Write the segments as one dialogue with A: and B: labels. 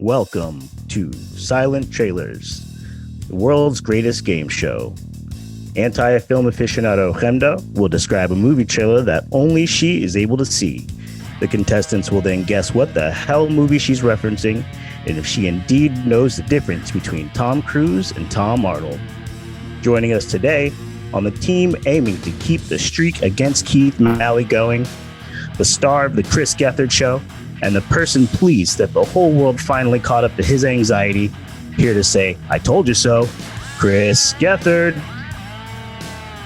A: Welcome to Silent Trailers, the world's greatest game show. Anti-film aficionado Chemda will describe a movie trailer that only she is able to see. The contestants will then guess what the hell movie she's referencing, and if she indeed knows the difference between Tom Cruise and Tom Arnold. Joining us today on the team aiming to keep the streak against Keith Malley going, the star of the Chris Gethard show, and the person pleased that the whole world finally caught up to his anxiety, here to say, I told you so, Chris Gethard.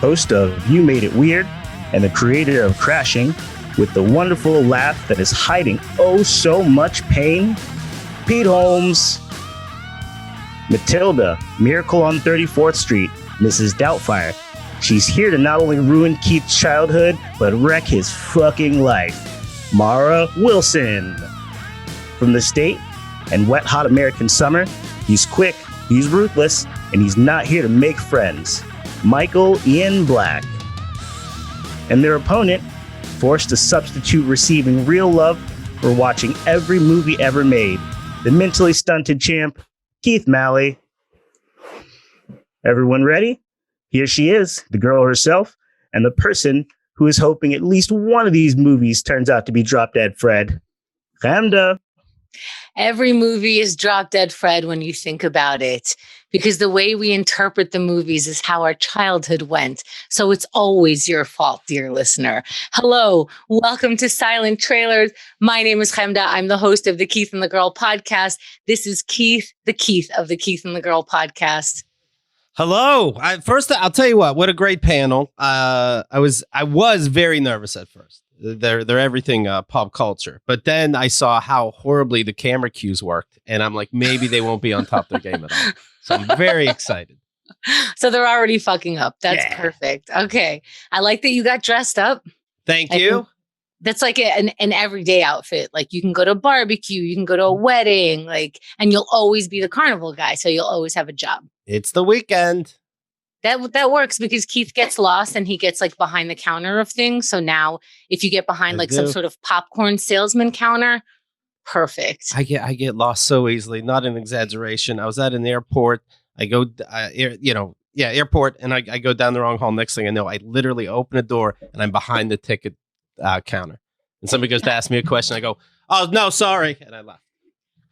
A: Host of You Made It Weird, and the creator of Crashing, with the wonderful laugh that is hiding oh so much pain, Pete Holmes. Matilda, Miracle on 34th Street, Mrs. Doubtfire. She's here to not only ruin Keith's childhood, but wreck his fucking life. Mara Wilson. From the state and Wet Hot American Summer, he's quick, he's ruthless, and he's not here to make friends. Michael Ian Black. And their opponent, forced to substitute receiving real love for watching every movie ever made, the mentally stunted champ, Keith Malley. Everyone ready? Here she is, the girl herself, and the person who is hoping at least one of these movies turns out to be Drop Dead Fred. Chemda.
B: Every movie is Drop Dead Fred when you think about it, because the way we interpret the movies is how our childhood went. So it's always your fault, dear listener. Hello, welcome to Silent Trailers. My name is Chemda. I'm the host of the Keith and the Girl podcast. This is Keith, the Keith of the Keith and the Girl podcast.
C: Hello. First, I'll tell you what a great panel. I was very nervous at first. They're everything pop culture. But then I saw how horribly the camera cues worked. And I'm like, maybe they won't be on top of their game at all. So I'm very excited.
B: So they're already fucking up. That's perfect. Okay. I like that you got dressed up.
C: Thank you.
B: That's like an everyday outfit. Like you can go to a barbecue, you can go to a wedding, and you'll always be the carnival guy. So you'll always have a job.
C: It's the weekend.
B: That works because Keith gets lost and he gets behind the counter of things. So now if you get behind some sort of popcorn salesman counter, perfect.
C: I get lost so easily. Not an exaggeration. I was at an airport. I go, airport, and I go down the wrong hall. Next thing I know, I literally open a door and I'm behind the ticket counter. And somebody goes to ask me a question. I go, oh, no, sorry. And I left.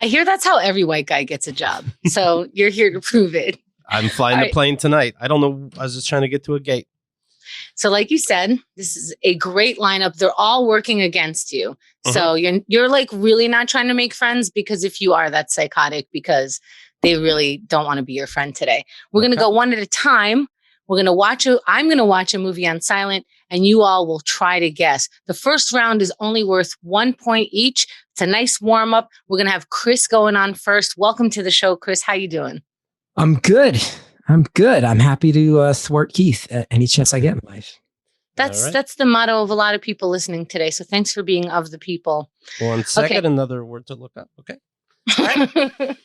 B: I hear that's how every white guy gets a job. So you're here to prove it.
C: I'm flying the plane tonight. I don't know. I was just trying to get to a gate.
B: So like you said, this is a great lineup. They're all working against you. Uh-huh. So you're really not trying to make friends, because if you are, that's psychotic, because they really don't want to be your friend today. We're going to go one at a time. I'm going to watch a movie on silent, and you all will try to guess. The first round is only worth 1 point each. It's a nice warm up. We're going to have Chris going on first. Welcome to the show, Chris. How you doing?
D: I'm good. I'm happy to thwart Keith at any chance I get in life.
B: That's the motto of a lot of people listening today. So thanks for being of the people.
C: 1 second, okay. Another word to look up. Okay. All right.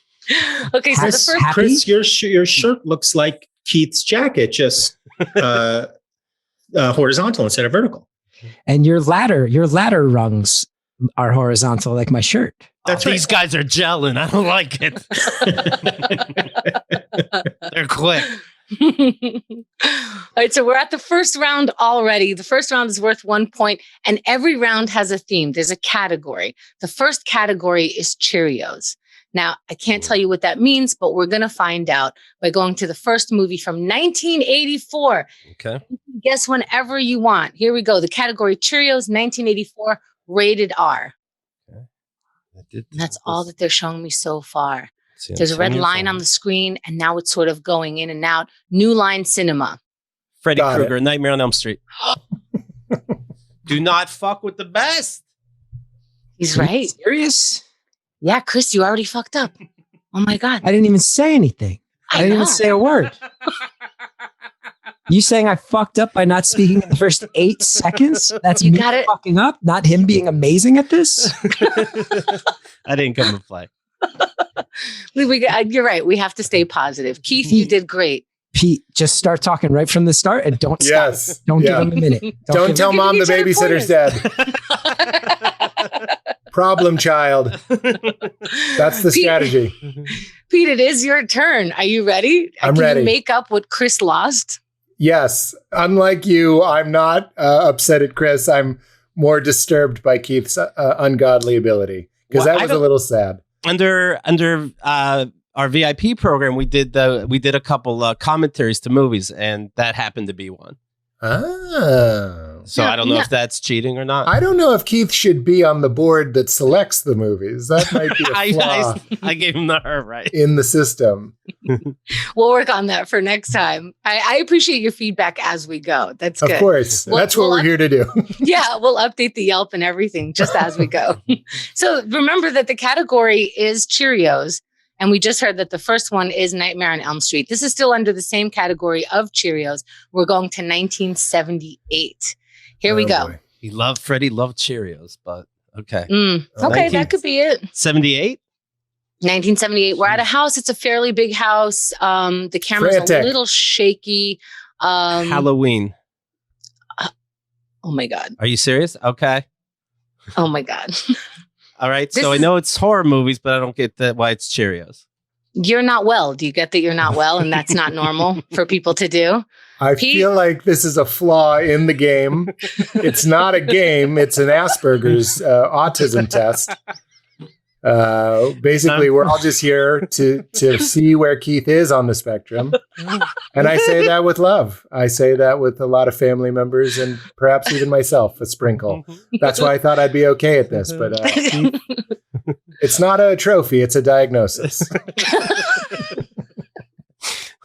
B: Okay. So the first,
E: Chris, your shirt looks like Keith's jacket, just horizontal instead of vertical.
D: And your ladder rungs are horizontal, like my shirt.
C: That's right. These guys are gelling. I don't like it. They're quick.
B: All right, so we're at the first round already. The first round is worth 1 point, and every round has a theme. There's a category. The first category is Cheerios. Now, I can't tell you what that means, but we're going to find out by going to the first movie from 1984.
C: Okay.
B: Guess whenever you want. Here we go. The category Cheerios, 1984, rated R. Okay. That's all that they're showing me so far. There's a red line on the screen, and now it's sort of going in and out. New Line Cinema.
C: Freddy Krueger, Nightmare on Elm Street. Do not fuck with the best.
B: He's right.
D: Serious?
B: Yeah, Chris, you already fucked up. Oh my God.
D: I didn't even say anything. I didn't even say a word. You saying I fucked up by not speaking in the first 8 seconds? That's me fucking up, not him being amazing at this.
C: I didn't come to play.
B: You're right. We have to stay positive. Keith, you did great.
D: Pete, just start talking right from the start and don't stop. Don't give him a minute.
E: Don't tell mom the babysitter's dead.
F: Problem child. That's the strategy.
B: Pete, it is your turn. Are you ready?
F: I'm ready.
B: Can you make up what Chris lost?
F: Yes. Unlike you, I'm not upset at Chris. I'm more disturbed by Keith's ungodly ability because that was a little sad.
C: Under our VIP program, we did a couple commentaries to movies, and that happened to be one. So I don't know if that's cheating or not.
F: I don't know if Keith should be on the board that selects the movies. That might be a flaw.
C: I gave him the right
F: in the system.
B: We'll work on that for next time. I appreciate your feedback as we go. That's good.
F: Of course. That's what we're here to do.
B: Yeah, we'll update the Yelp and everything just as we go. So remember that the category is Cheerios. And we just heard that the first one is Nightmare on Elm Street. This is still under the same category of Cheerios. We're going to 1978. Here we go.
F: Boy.
C: Freddie loved Cheerios, but okay.
B: Okay, that could be it.
C: 78?
B: 1978. We're at a house. It's a fairly big house. The camera's a little shaky.
C: Halloween.
B: Oh my God.
C: Are you serious? Okay.
B: Oh my God.
C: All right. So I know it's horror movies, but I don't get why it's Cheerios.
B: You're not well. Do you get that you're not well and that's not normal for people to do?
F: I feel like this is a flaw in the game. It's not a game. It's an Asperger's autism test. Basically, we're all just here to see where Keith is on the spectrum. And I say that with love. I say that with a lot of family members and perhaps even myself, a sprinkle. That's why I thought I'd be okay at this. But Keith, it's not a trophy. It's a diagnosis.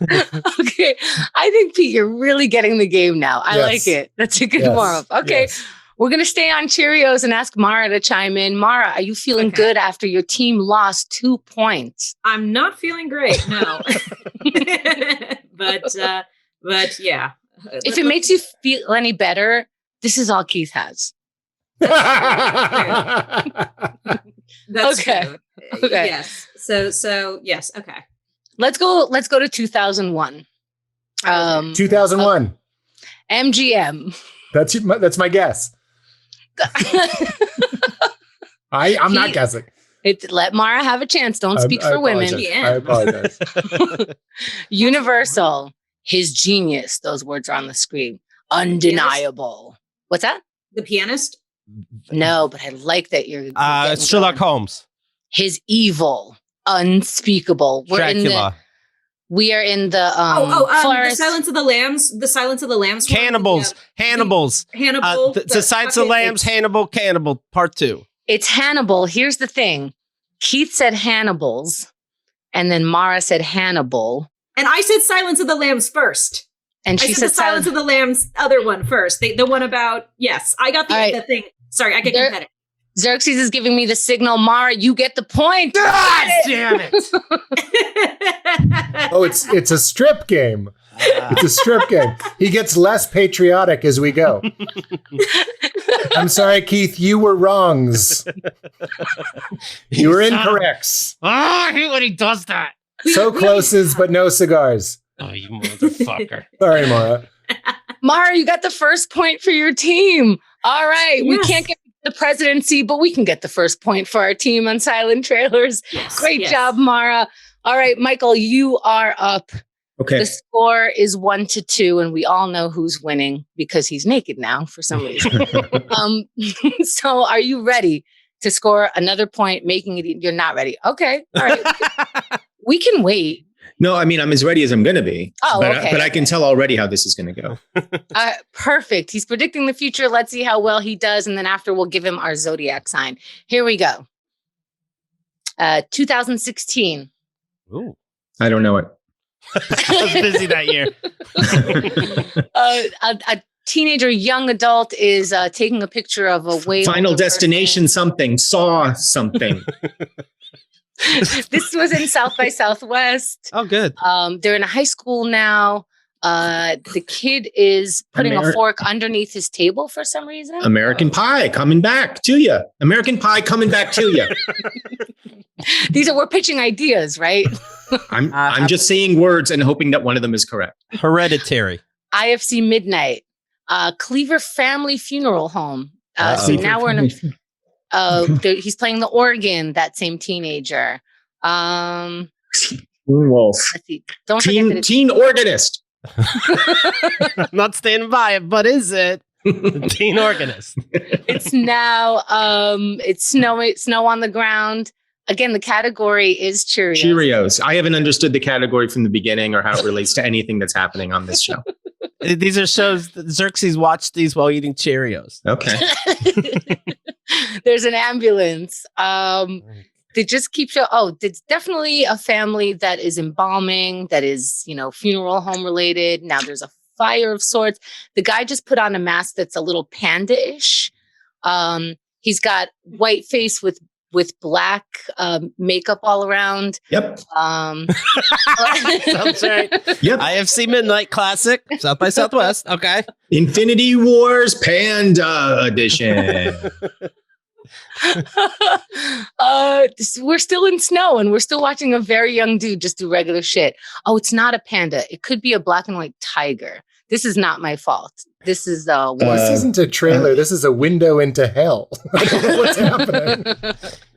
B: Okay. I think, Pete, you're really getting the game now. I like it. That's a good warm-up. Okay. Yes. We're going to stay on Cheerios and ask Mara to chime in. Mara, are you feeling good after your team lost 2 points?
G: I'm not feeling great, no. but yeah.
B: If it makes you feel any better, this is all Keith has.
G: That's
B: okay.
G: True. Okay. Yes. So yes. Okay.
B: Let's go to 2001.
F: 2001.
B: MGM.
F: That's my guess. I'm not guessing.
B: Let Mara have a chance. Don't speak for women.
F: I apologize.
B: Universal. His genius. Those words are on the screen. Undeniable. What's that?
G: The Pianist?
B: No, but I like that you're.
C: It's Sherlock Holmes.
B: His evil. Unspeakable.
C: Dracula.
B: We are in the
G: the Silence of the Lambs. The Silence of the Lambs.
C: Cannibals. Hannibals.
G: Hannibal.
C: The Silence of the Lambs. Hannibal. Cannibal. Part 2.
B: It's Hannibal. Here's the thing. Keith said Hannibals, and then Mara said Hannibal,
G: and I said Silence of the Lambs first.
B: And she said
G: the Silence of the Lambs other one first. The one about I got the thing. Sorry, I get competitive.
B: Xerxes is giving me the signal. Mara, you get the point.
C: God damn it.
F: Oh, it's a strip game. It's a strip game. He gets less patriotic as we go. I'm sorry, Keith. You were wrongs. You were incorrects.
C: I hate when he does that.
F: So closes, but no cigars.
C: Oh, you motherfucker.
F: Sorry, Mara.
B: Mara, you got the first point for your team. All right. Yes. We can't get the presidency, but we can get the first point for our team on Silent Trailers. Yes. Great job, Mara. All right, Michael, you are up.
E: Okay.
B: The score is 1-2, and we all know who's winning because he's naked now for some reason. So are you ready to score another point, making it? You're not ready. Okay. All right. We can wait.
E: No, I mean, I'm as ready as I'm going to be.
B: Oh, okay.
E: But I can tell already how this is going to go.
B: Perfect. He's predicting the future. Let's see how well he does. And then after, we'll give him our zodiac sign. Here we go. 2016.
C: Ooh.
E: I don't know it.
C: I was busy that year.
B: A teenager, young adult is taking a picture of a way.
E: Final Destination something. Saw something.
B: This was in South by Southwest.
C: Oh, good.
B: They're in a high school now. The kid is putting a fork underneath his table for some reason.
E: American Pie coming back to you. American Pie coming back to you.
B: We're pitching ideas, right?
E: I'm just saying words and hoping that one of them is correct.
C: Hereditary.
B: IFC Midnight. Cleaver Family Funeral Home. So now we're in He's playing the organ, that same teenager.
E: Wolf.
B: Let's see. Don't forget that
E: Teen organist.
C: I'm not standing by it, but is it? Teen organist.
B: It's now it's snow on the ground. Again, the category is Cheerios.
E: Cheerios. I haven't understood the category from the beginning or how it relates to anything that's happening on this show.
C: These are shows that Xerxes watched these while eating Cheerios.
E: Okay.
B: There's an ambulance. They just keep showing. Oh, it's definitely a family that is embalming, that is, funeral home related. Now there's a fire of sorts. The guy just put on a mask that's a little panda-ish. He's got white face with black makeup all around.
E: Yep.
C: Sounds right.
E: Yep.
C: IFC Midnight Classic, South by Southwest. Okay.
E: Infinity Wars Panda Edition.
B: We're still in snow and we're still watching a very young dude just do regular shit. Oh, it's not a panda. It could be a black and white tiger. This is not my fault. This is
F: this isn't a trailer. This is a window into hell. I don't know what's happening.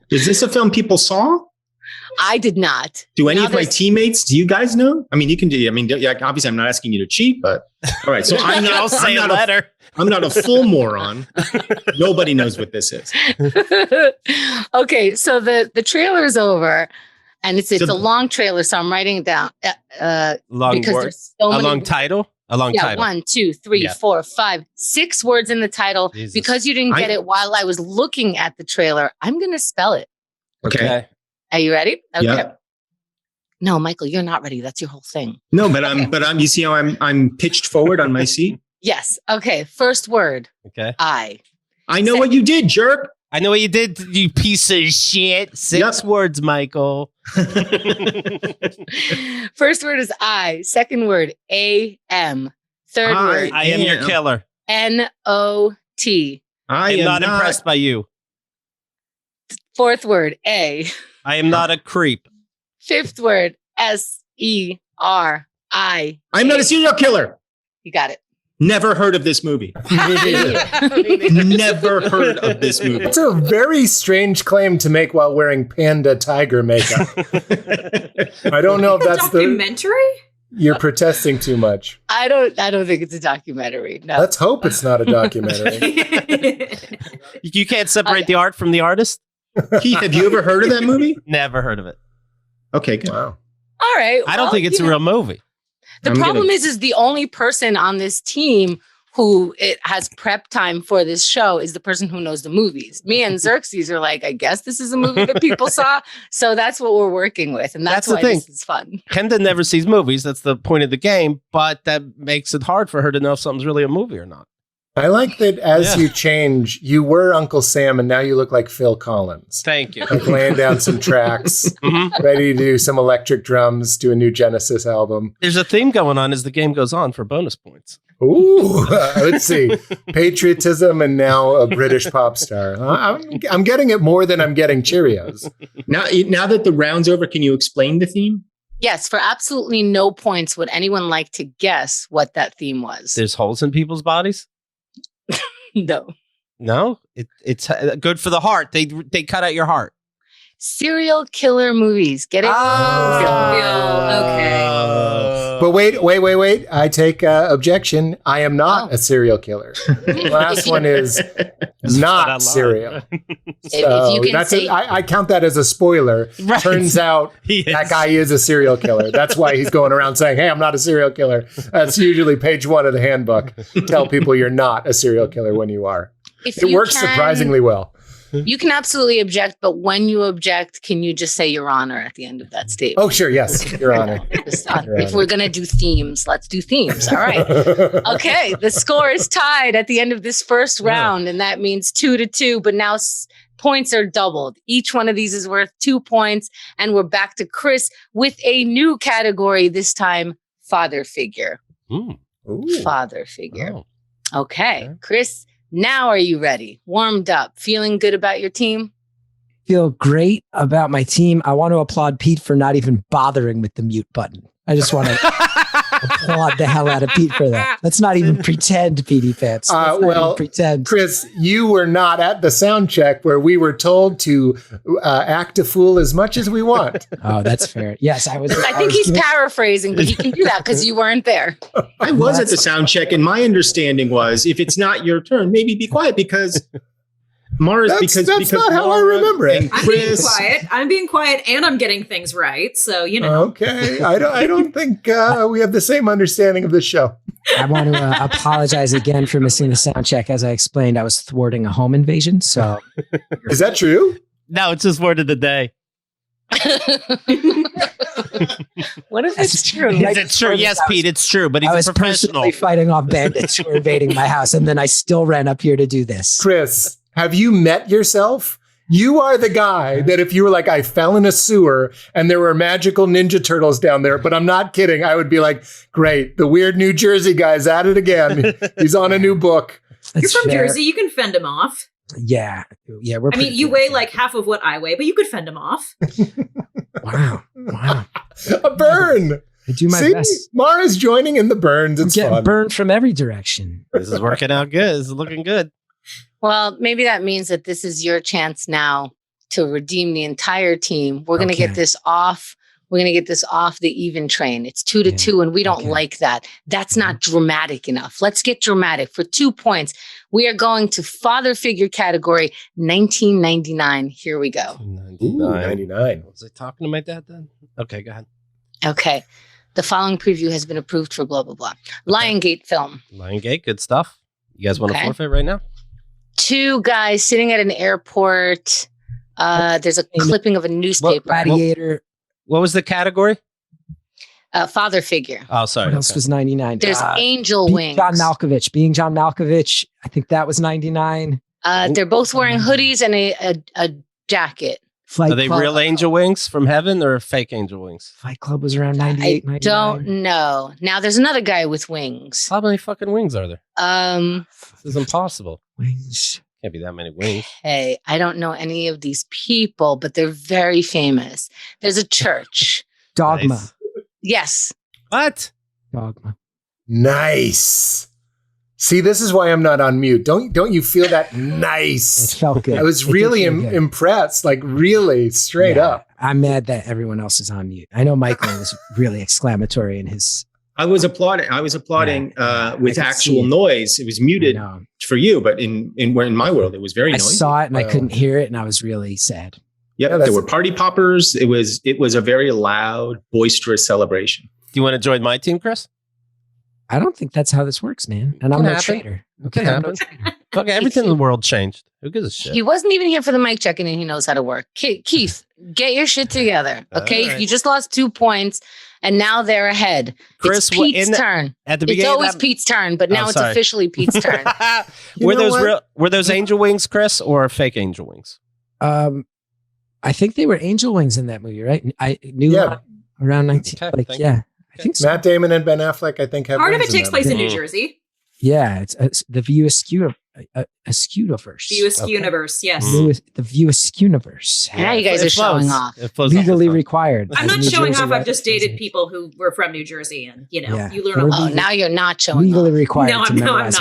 E: Is this a film people saw?
B: I did not.
E: Do any of my teammates? Do you guys know? I mean, you can do. I mean, obviously, I'm not asking you to cheat, but all right. So I'm not. I'm not a full moron. Nobody knows what this is.
B: Okay, so the trailer is over, and it's a long trailer, so I'm writing it down.
C: Long
B: because
C: word.
B: there's so many.
C: Long title. A long title.
B: 1, 2, 3, 4, 5, 6 words in the title. Jesus. Because you didn't get it while I was looking at the trailer, I'm going to spell it.
E: Okay.
B: Are you ready? Okay.
E: Yeah.
B: No, Michael, you're not ready. That's your whole thing.
E: No, but I'm. You see how I'm pitched forward on my seat?
B: Yes. Okay. First word.
C: Okay.
E: I know what you did, jerk.
C: I know what you did, you piece of shit. 6 words, Michael.
B: First word is I. Second word, AM. Third word,
C: I am your killer.
B: NOT.
C: I am not impressed by you.
B: Fourth word, A.
C: I am not a creep.
B: Fifth word, SERI.
E: I'm not a serial killer.
B: You got it.
E: Never heard of this movie. Never heard of this movie.
F: It's a very strange claim to make while wearing panda tiger makeup. I don't know if that's
G: documentary?
F: You're protesting too much.
B: I don't think it's a documentary. No.
F: Let's hope it's not a documentary.
C: You can't separate the art from the artist?
E: Keith, have you ever heard of that movie?
C: Never heard of it.
E: Okay, good.
F: Wow.
B: All right.
C: I don't think it's a real movie.
B: The problem is the only person on this team who it has prep time for this show is the person who knows the movies. Me and Xerxes are like, I guess this is a movie that people saw. So that's what we're working with. And that's why this is fun.
C: Chemda never sees movies. That's the point of the game. But that makes it hard for her to know if something's really a movie or not.
F: I like that as you change, you were Uncle Sam and now you look like Phil Collins.
C: Thank you.
F: Like laying down some tracks, ready to do some electric drums, do a new Genesis album.
C: There's a theme going on as the game goes on for bonus points.
F: Ooh, let's see. Patriotism and now a British pop star. I'm getting it more than I'm getting Cheerios.
E: Now that the round's over, can you explain the theme?
B: Yes, for absolutely no points would anyone like to guess what that theme was.
C: There's holes in people's bodies?
B: No,
C: it's good for the heart. They cut out your heart.
B: Serial killer movies. Get it?
G: Okay.
F: But wait. I take objection. I am not a serial killer. The last one is not serial. So I count that as a spoiler. Right. Turns out that guy is a serial killer. That's why he's going around saying, hey, I'm not a serial killer. That's usually page 1 of the handbook. Tell people you're not a serial killer when you are. It works surprisingly well.
B: You can absolutely object, but when you object, can you just say Your Honor at the end of that statement?
F: Oh, sure. Yes, Your Honor.
B: If we're going to do themes, let's do themes. All right. Okay. The score is tied at the end of this first round, and that means 2-2. But now points are doubled. Each one of these is worth 2 points, and we're back to Chris with a new category, this time father figure.
C: Ooh.
B: Father figure. Oh. Okay. Chris, now are you ready? Warmed up? Feeling good about your team?
D: Feel great about my team. I want to applaud Pete for not even bothering with the mute button. I just want to applaud the hell out of Pete for that. Let's not even pretend, Petey Pants. Pretend.
F: Chris, you were not at the sound check where we were told to act a fool as much as we want.
D: Oh, that's fair. Yes, I was.
B: I think he's paraphrasing, but he can do that because you weren't there.
E: I was at the sound check, and my understanding was if it's not your turn, maybe be quiet because Mara's because
F: not how I remember it.
G: I'm being quiet, and I'm getting things right. So
F: Okay, I don't think we have the same understanding of the show.
D: I want to apologize again for missing the sound check. As I explained, I was thwarting a home invasion. So,
F: is that true?
C: No, it's just word of the day.
B: What if it's true?
C: Is it true? Yes, Pete, it's true. But he's a professional.
D: Personally fighting off bandits who were invading my house, and then I still ran up here to do this.
F: Chris, have you met yourself? You are the guy that if you were like, I fell in a sewer and there were magical Ninja Turtles down there, but I'm not kidding. I would be like, great. The weird New Jersey guy's at it again. He's on a new book.
G: You're from Jersey. You can fend him off.
D: Yeah.
G: You weigh like half of what I weigh, but you could fend him off.
D: Wow.
F: A burn.
D: I do my best.
F: Mara's joining in the burns. It's
D: getting
F: fun.
D: burned from every direction.
C: This is working out good. This is looking good.
B: Well, maybe that means that this is your chance now to redeem the entire team. We're going to get this off. We're going to get this off the even train. It's 2-2, and we don't like that. That's not dramatic enough. Let's get dramatic. For 2 points, we are going to father figure category 1999. Here we go.
F: 99.
C: Was I talking to my dad then? Okay, go ahead.
B: Okay. The following preview has been approved for blah, blah, blah. Liongate film.
C: Liongate, good stuff. You guys want to forfeit right now?
B: 2 guys sitting at an airport. There's a clipping of a newspaper.
D: Gladiator.
C: What was the category?
B: Father figure.
C: Oh, sorry.
D: What else was 99?
B: There's Angel Wings.
D: John Malkovich. Being John Malkovich. I think that was 99.
B: They're both wearing hoodies and a jacket.
C: Are they real angel wings from heaven or fake angel wings?
D: Fight Club was around 98, 99.
B: Don't know. Now there's another guy with wings.
C: How many fucking wings are there? This is impossible.
D: Wings.
C: Can't be that many wings.
B: Hey, I don't know any of these people, but they're very famous. There's a church.
D: Dogma.
C: Nice.
B: Yes.
C: What?
D: Dogma.
F: Nice. See, this is why I'm not on mute. Don't you feel that nice?
D: It felt good.
F: I was really impressed, like really straight up.
D: I'm mad that everyone else is on mute. I know Michael was really exclamatory in his.
E: I was applauding with actual noise. It was muted for you, but in my world, it was very noisy.
D: I saw it and I couldn't hear it, and I was really sad.
E: Yeah, there were party poppers. It was a very loud, boisterous celebration.
C: Do you want to join my team, Chris?
D: I don't think that's how this works, man. And I'm no traitor.
C: Okay, okay, everything in the world changed. Who gives a shit?
B: He wasn't even here for the mic checking, and he knows how to work. Keith, get your shit together. Okay, right. You just lost 2 points, and now they're ahead. Chris, it's Pete's turn.
C: At the beginning,
B: it's always Pete's turn, but now it's officially Pete's turn.
C: Were those angel wings, Chris, or fake angel wings?
D: I think they were angel wings in that movie, right? I knew around 19.
C: Okay,
D: I think so.
F: Matt Damon and Ben Affleck, I think, have
G: part of it takes place in New Jersey.
D: Yeah, it's the View Askew Askewniverse.
G: View Askewniverse, yes.
D: The View Askewniverse.
B: Now you guys are showing off.
D: Legally required.
G: I'm not showing off. I've just dated people who were from New Jersey, and you learn a lot.
B: Oh, now you're not showing
D: legally
B: off.
D: required.
G: No, I'm not.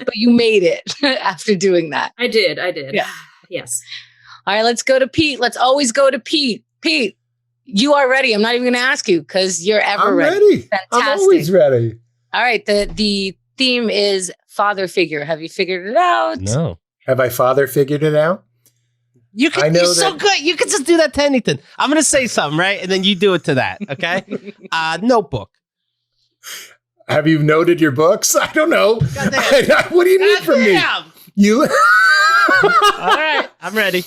B: But you made it after doing that.
G: I did.
B: Yeah.
G: Yes.
B: All right, let's go to Pete. Let's always go to Pete. Pete, you are ready. I'm not even going to ask you because you're ever ready. Fantastic.
F: I'm always ready.
B: All right. The theme is father figure. Have you figured it out?
C: No.
F: Have I father figured it out?
C: You're so good. You can just do that to anything. I'm going to say something, right? And then you do it to that. Okay. Notebook.
F: Have you noted your books? I don't know. What do you need from me? You.
C: All right. I'm ready.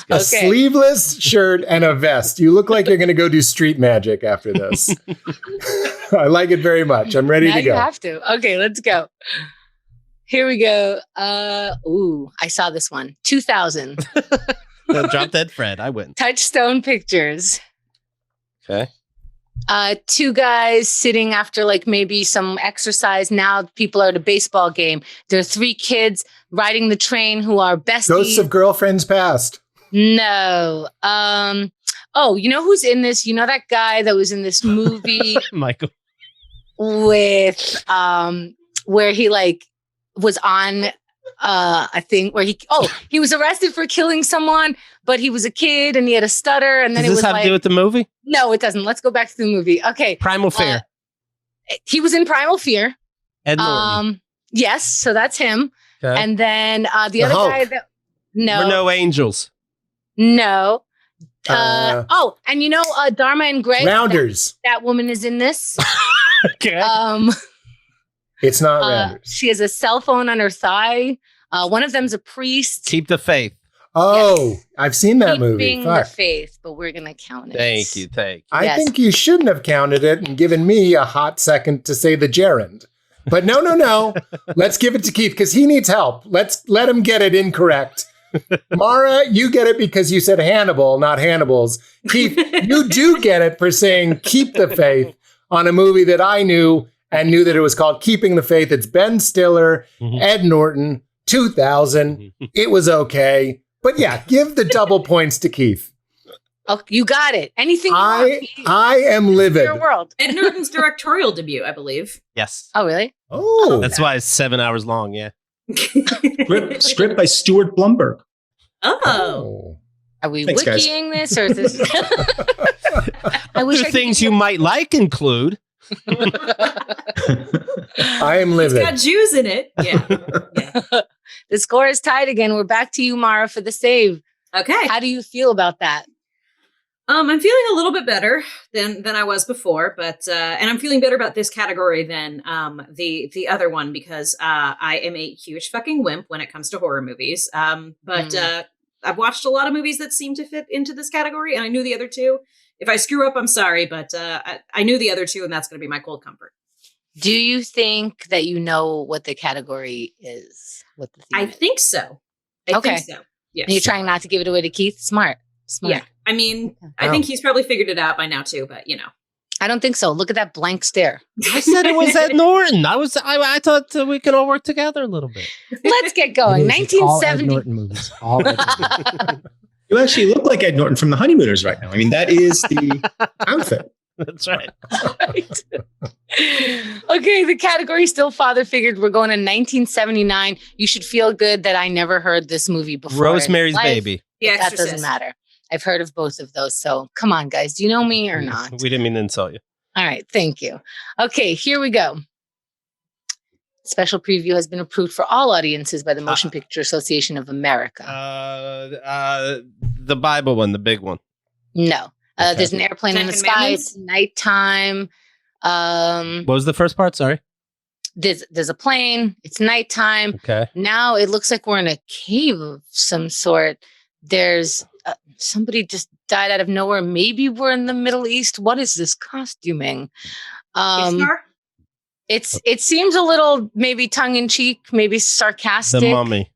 F: A sleeveless shirt and a vest. You look like you're going to go do street magic after this. I like it very much. I'm ready to go.
B: You have to. Okay, let's go. Here we go. I saw this one. 2000.
C: Drop Dead Fred. I win.
B: Touchstone Pictures.
C: Okay.
B: 2 guys sitting after maybe some exercise. Now people are at a baseball game. There are 3 kids riding the train who are besties.
F: Ghosts of Girlfriends Past.
B: No. Oh, you know who's in this? You know that guy that was in this movie
C: Michael
B: with where he like was on a thing where he was arrested for killing someone, but he was a kid and he had a stutter, and then
C: Does this have to do with the movie?
B: No, it doesn't. Let's go back to the movie. Okay.
C: Primal Fear.
B: He was in Primal Fear.
C: Ed Norton.
B: Yes, so that's him.
C: Okay.
B: And then the other
F: Hulk.
B: guy that
C: We're no angels.
B: no. And you know Dharma and Greg.
F: Rounders.
B: That woman is in this.
C: Okay.
F: It's not Rounders.
B: She has a cell phone on her thigh. One of them's a priest.
C: Keep the faith.
F: Oh,
B: Yes.
F: I've seen that movie.
B: Keeping the
F: Fuck.
B: faith, but we're gonna count it.
C: Thank you.
F: I
B: Yes.
F: think you shouldn't have counted it and given me a hot second to say the gerund. But no. Let's give it to Keith because he needs help. Let him get it incorrect. Mara, you get it because you said Hannibal, not Hannibal's. Keith, you do get it for saying keep the faith on a movie that I knew and knew that it was called Keeping the Faith. It's Ben Stiller, Ed Norton, 2000. It was okay. But yeah, give the double points to Keith.
B: Oh, you got it. Anything you want, Pete.
F: I am livid.
B: Your world.
G: Ed Norton's directorial debut, I believe.
C: Yes.
B: Oh, really?
F: Oh,
C: That's why it's 7 hours long. Yeah.
E: Script by Stuart Blumberg.
G: Oh.
B: Are we
E: Thanks, guys.
B: wikiing this, or is this? I wish
C: Other
B: I could
C: things
B: give
C: you might like include.
F: I am
G: It's
F: livid.
G: got Jews in it. Yeah.
B: The score is tied again. We're back to you, Mara, for the save.
G: Okay.
B: How do you feel about that?
G: I'm feeling a little bit better than I was before, but and I'm feeling better about this category than the other one because I am a huge fucking wimp when it comes to horror movies. But I've watched a lot of movies that seem to fit into this category, and I knew the other two. If I screw up, I'm sorry, but I knew the other two, and that's going to be my cold comfort.
B: Do you think that you know what the category is? What the theme
G: I
B: is?
G: think so. I
B: Okay.
G: think so. Yes.
B: And you're trying not to give it away to Keith? Smart.
G: Yeah. I mean, I think he's probably figured it out by now too, but you know.
B: I don't think so. Look at that blank stare.
C: I said it was Ed Norton. I thought we could all work together a little bit.
B: Let's get going.
D: It is. It's all Ed
B: 1970.
D: Norton movies. All Ed Norton.
E: You actually look like Ed Norton from The Honeymooners right now. I mean, that is the outfit.
C: That's right.
B: Okay, the category still father figured. We're going to 1979. You should feel good that I never heard this movie before.
C: Rosemary's
B: Life.
C: Baby.
G: The
B: That
G: Exorcist.
B: doesn't matter. I've heard of both of those. So come on, guys. Do you know me or not?
C: We didn't mean to insult you.
B: All right. Thank you. Okay, here we go. Special preview has been approved for all audiences by the Motion Picture Association of America.
C: The Bible one, the big one.
B: No.
C: Okay.
B: There's an airplane in the
G: Ten
B: sky.
G: Commandments?
B: It's nighttime.
C: What was the first part? Sorry.
B: There's a plane. It's nighttime.
C: Okay.
B: Now it looks like we're in a cave of some sort. There's somebody just died out of nowhere. Maybe we're in the Middle East. What is this costuming?
G: Ishtar?
B: It seems a little maybe tongue in cheek, maybe sarcastic.
C: The Mummy.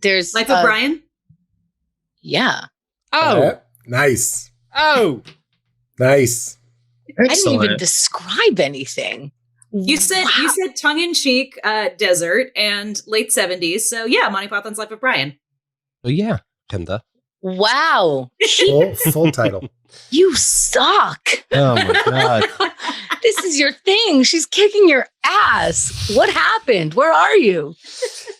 B: There's
G: Life of Brian?
B: Yeah.
C: Oh.
F: Nice.
C: Oh.
F: Nice.
B: I didn't even
E: Excellent.
B: describe anything.
G: You said tongue in cheek desert and late 70s. So yeah, Monty Python's Life of Brian.
C: Oh yeah. Chemda.
B: Wow.
F: Full title.
B: You suck.
C: Oh my God.
B: This is your thing. She's kicking your ass. What happened? Where are you?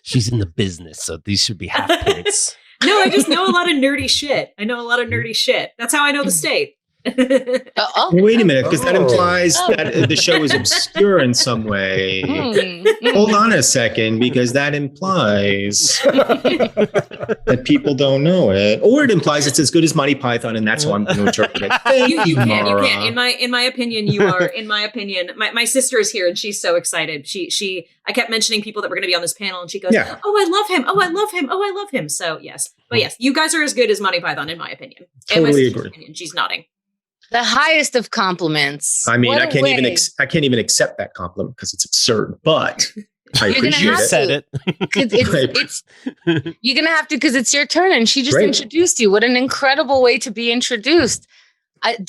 C: She's in the business, so these should be half points.
G: No, I just know a lot of nerdy shit. That's how I know the state.
E: Wait a minute, because that
F: Oh.
E: implies that the show is obscure in some way. Hold on a second, because that implies that people don't know it, or it implies it's as good as Monty Python, and that's how I'm going to interpret it. Thank
G: You can't.
E: Mara.
G: In my opinion, you are. In my opinion, my sister is here and she's so excited. I kept mentioning people that were going to be on this panel, and she goes,
E: Yeah.
G: "Oh, I love him. Oh, I love him. Oh, I love him." So yes, but yes, you guys are as good as Monty Python, in my opinion. And my
E: Totally
G: sister's
E: agree.
G: opinion. She's nodding.
B: The highest of compliments.
E: I mean,
B: What
E: I
B: a
E: can't even
B: way.
E: I can't even accept that compliment because it's absurd, but I
B: You're gonna
E: appreciate
C: You
B: have
E: it.
B: to.
C: said it.
B: 'Cause it's you're gonna have to, because it's your turn, and she just
E: Great.
B: introduced you. What an incredible way to be introduced. Have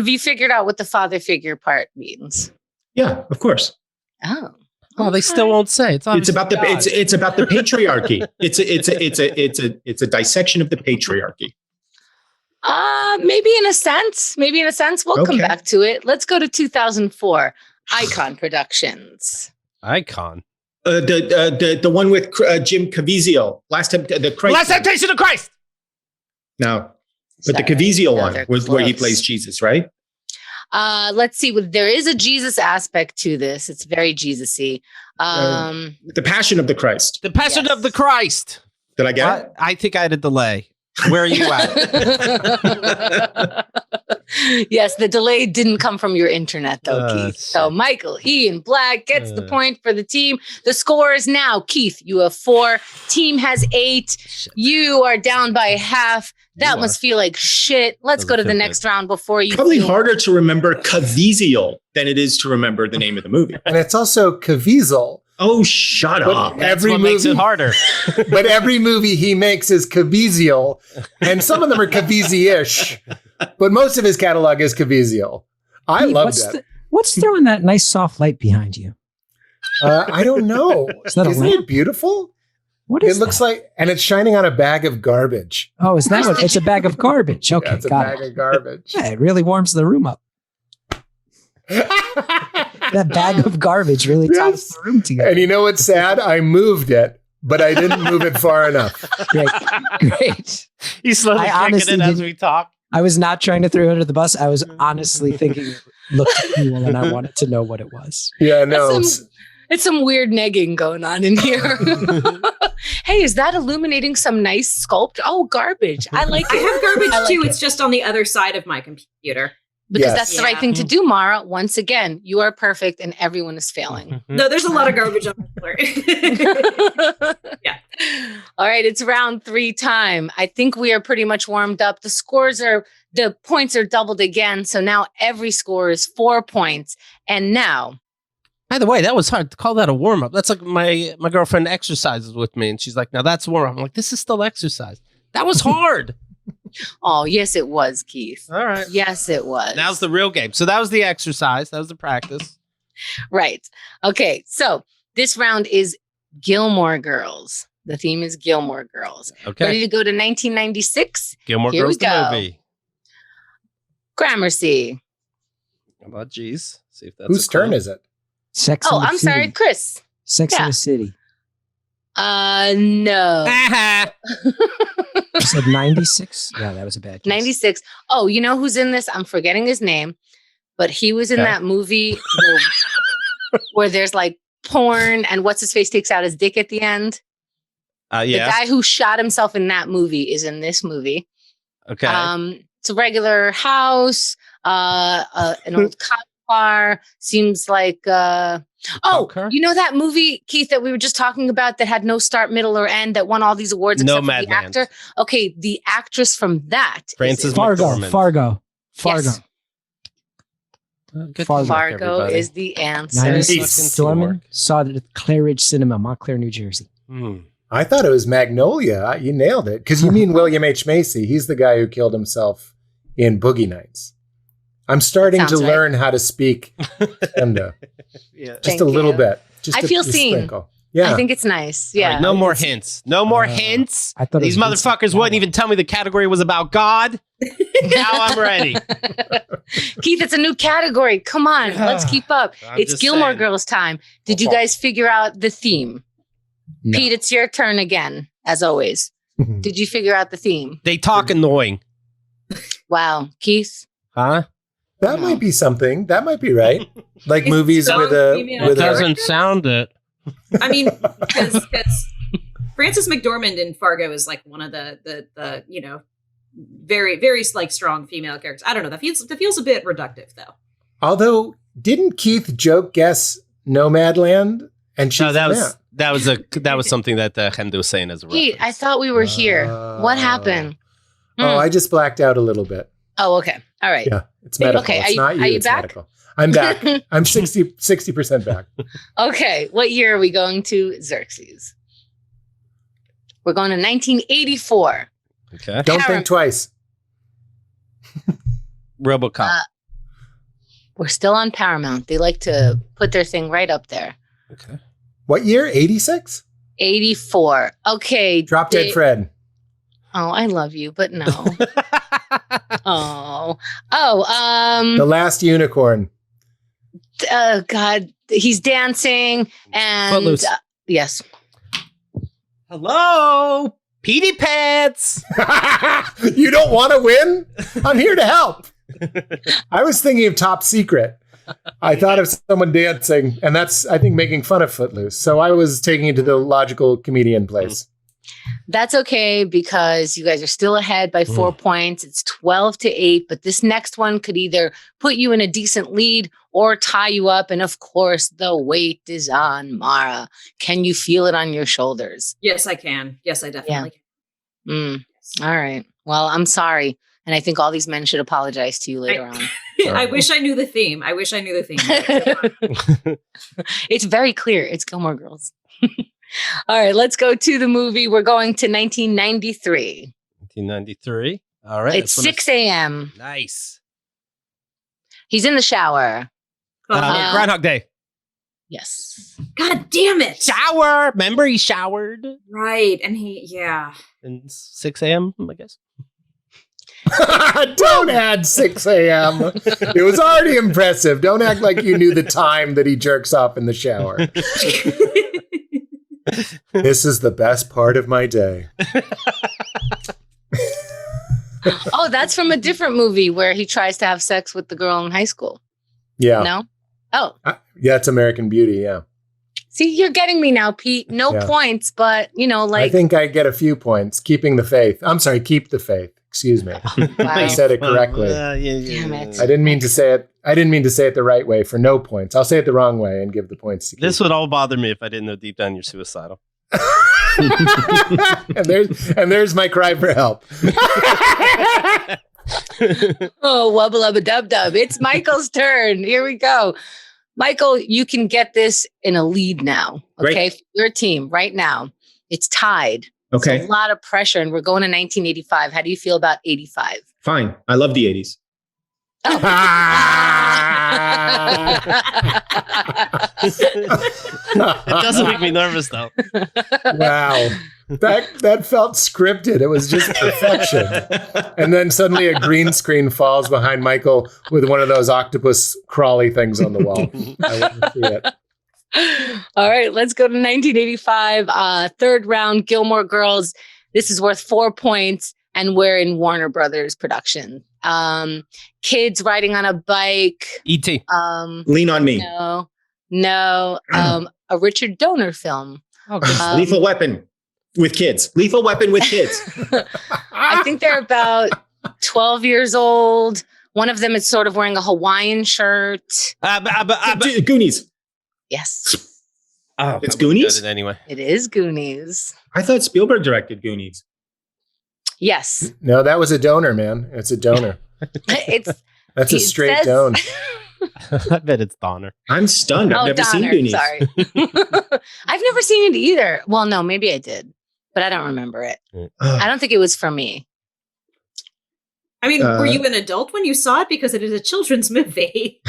B: you figured out what the father figure part means?
E: Yeah, of course.
B: Oh,
C: Well, they still won't say. It's
E: About the it's about the patriarchy. It's a dissection of the patriarchy.
B: Maybe in a sense. We'll come back to it. Let's go to 2004. Icon Productions.
C: Icon.
E: The one with Jim Caviezel. Last Temptation of Christ. No, but the Caviezel one was where he plays Jesus, right?
B: Let's see. There is a Jesus aspect to this. It's very Jesus-y.
E: The Passion of the Christ.
C: The Passion of the Christ.
E: Did I get it?
C: I think I had a delay. Where are you at?
B: Yes, the delay didn't come from your internet, though, Keith. So Michael Ian Black gets the point for the team. The score is now, Keith, you have 4. Team has 8. Shit. You are down by half. That must feel like shit. Let's go to the next round before you.
E: Probably harder to remember Caviezel than it is to remember the name of the movie.
F: And it's also Caviezel.
E: Oh, shut up.
C: Every movie makes it harder.
F: But every movie he makes is Caviezel, and some of them are Caviezel-ish. But most of his catalog is Caviezel. I love that.
D: What's throwing that nice soft light behind you?
F: I don't know. Isn't it beautiful?
D: What is
F: it? Looks like, and it's shining on a bag of garbage.
D: Oh, is that what? It's a bag of garbage. Okay,
F: it's a bag of garbage.
D: Yeah, it really warms the room up. That bag of garbage really ties the room together.
F: And you know what's sad? I moved it, but I didn't move it far enough.
D: Great.
C: He's slowly kicking it as we talk.
D: I was not trying to throw you under the bus. I was honestly thinking it looked cool, and I wanted to know what it was.
F: Yeah, no.
B: It's some weird negging going on in here. Hey, is that illuminating some nice sculpt? Oh, garbage. I like it.
G: I have garbage too.
B: It.
G: It's just on the other side of my computer.
B: Because that's the right thing to do, Mara. Once again, you are perfect and everyone is failing.
G: No, there's a lot of garbage on the floor. Yeah.
B: All right, it's round 3 time. I think we are pretty much warmed up. The points are doubled again. So now every score is 4 points. And now.
C: By the way, that was hard to call that a warm up. That's like my girlfriend exercises with me and she's like, now that's warm up. I'm like, this is still exercise. That was hard.
B: Oh, yes, it was, Keith.
C: All right.
B: Yes, it was.
C: Now's the real game. So that was the exercise. That was the practice.
B: Right. Okay. So this round is Gilmore Girls. The theme is Gilmore Girls.
C: Okay.
B: Ready to go to 1996?
C: Gilmore Girls, the movie.
B: Gramercy.
C: How about geez? See if that's
F: whose turn is it?
D: Sex and the
B: I'm
D: City.
B: sorry, Chris.
D: Sex and the City.
B: No.
D: You said 96? Yeah, that was a bad guess.
B: 96. Oh, you know who's in this? I'm forgetting his name, but he was in that movie where there's like porn and what's his face takes out his dick at the end.
C: Yeah.
B: The guy who shot himself in that movie is in this movie.
C: Okay.
B: It's a regular house, an old cop car. Seems like you know that movie, Keith, that we were just talking about that had no start, middle, or end that won all these awards except for the actor? Okay, the actress from that.
C: Frances
D: McDormand. Fargo.
B: Yes. Fargo is the answer.
D: McDormand saw it at Claridge Cinema, Montclair, New Jersey.
F: I thought it was Magnolia. You nailed it. Because you mean William H. Macy. He's the guy who killed himself in Boogie Nights. I'm starting to learn how to speak Chemda. Just a little bit.
B: I feel seen.
F: Sprinkle. Yeah.
B: I think it's nice. Yeah.
C: Right, no more hints. No more hints.
D: I thought
C: these motherfuckers wouldn't even tell me the category was about God. Now I'm ready.
B: Keith, it's a new category. Come on. Let's keep up. It's Gilmore Girls time. Did you guys figure out the theme? No. Pete, it's your turn again, as always. Did you figure out the theme?
C: They talk annoying.
B: Wow. Keith?
C: Huh?
F: That might be something. That might be right. Like movies with
C: it doesn't sound it.
G: I mean, because Frances McDormand in Fargo is like one of the very, very like strong female characters. I don't know. That feels a bit reductive though.
F: Although, didn't Keith joke guess Nomadland? And
C: that was something that Chemda was saying as a reference.
B: Pete, I thought we were here. What happened?
F: Oh, I just blacked out a little bit.
B: Oh, okay. All right.
F: Yeah, it's medical.
B: Okay.
F: It's not you.
B: Are you
F: it's
B: back?
F: Medical. I'm back. I'm 60% back.
B: Okay. What year are we going to, Xerxes? We're going to 1984.
C: Okay.
F: Don't think twice.
C: RoboCop.
B: We're still on Paramount. They like to put their thing right up there.
C: Okay.
F: What year? 86?
B: 84. Okay.
F: Drop Dead Fred.
B: Oh, I love you, but no.
F: The Last Unicorn.
B: God, he's dancing and
C: Footloose.
B: Yes.
C: Hello, Petey Pants.
F: You don't want to win? I'm here to help. I was thinking of Top Secret. I thought of someone dancing, and that's, I think, making fun of Footloose. So I was taking it to the logical comedian place.
B: That's okay because you guys are still ahead by 4 points. It's 12-8, but this next one could either put you in a decent lead or tie you up. And of course, the weight is on Mara. Can you feel it on your shoulders?
G: Yes, I can. Yes, I definitely can.
B: All right. Well, I'm sorry. And I think all these men should apologize to you later on.
G: I wish I knew the theme.
B: It's very clear. It's Gilmore Girls. All right, let's go to the movie. We're going to 1993.
C: 1993. All right.
B: It's 6 a.m.
C: Nice.
B: He's in the shower.
C: Groundhog Day.
B: Yes.
G: God damn it.
C: Shower. Remember, he showered.
G: Right. And yeah.
C: And 6 a.m., I guess.
F: Don't add 6 a.m. It was already impressive. Don't act like you knew the time that he jerks off in the shower. This is the best part of my day.
B: Oh, that's from a different movie where he tries to have sex with the girl in high school.
F: Yeah.
B: No? Oh.
F: Yeah, it's American Beauty, yeah.
B: See, you're getting me now, Pete. No points, but,
F: I think I get a few points. Keeping the faith. I'm sorry, keep the faith. Excuse me.
B: Wow.
F: I said it correctly.
B: Damn it.
F: I didn't mean to say it. I didn't mean to say it the right way for no points. I'll say it the wrong way and give the points to Keith.
C: This would all bother me if I didn't know deep down you're suicidal.
F: and there's my cry for help.
B: Oh, wubba lubba dub dub. It's Michael's turn. Here we go. Michael, you can get this in a lead now. Okay.
E: Great.
B: Your team right now. It's tied.
E: Okay.
B: It's a lot of pressure, and we're going to 1985. How do you feel about 85?
E: Fine. I love the 80s.
B: Oh.
C: It doesn't make me nervous, though.
F: Wow. That felt scripted. It was just perfection. And then suddenly a green screen falls behind Michael with one of those octopus crawly things on the wall. I want to see it.
B: All right, let's go to 1985. Third round, Gilmore Girls. This is worth 4 points, and we're in Warner Brothers production. Kids riding on a bike.
C: E.T.
E: Lean on Me.
B: No. A Richard Donner film.
E: Lethal Weapon with kids. Lethal Weapon with kids.
B: I think they're about 12 years old. One of them is sort of wearing a Hawaiian shirt.
E: Goonies.
B: Yes.
E: Oh, it's Goonies?
C: Anyway.
B: It is Goonies.
E: I thought Spielberg directed Goonies.
B: Yes.
F: No, that was a donor, man. It's a donor. That's a straight don.
C: I bet it's Donner.
E: I'm stunned. I've never seen Goonies.
B: Sorry. I've never seen it either. Well, no, maybe I did, but I don't remember it. I don't think it was for me.
G: I mean, were you an adult when you saw it? Because it is a children's movie.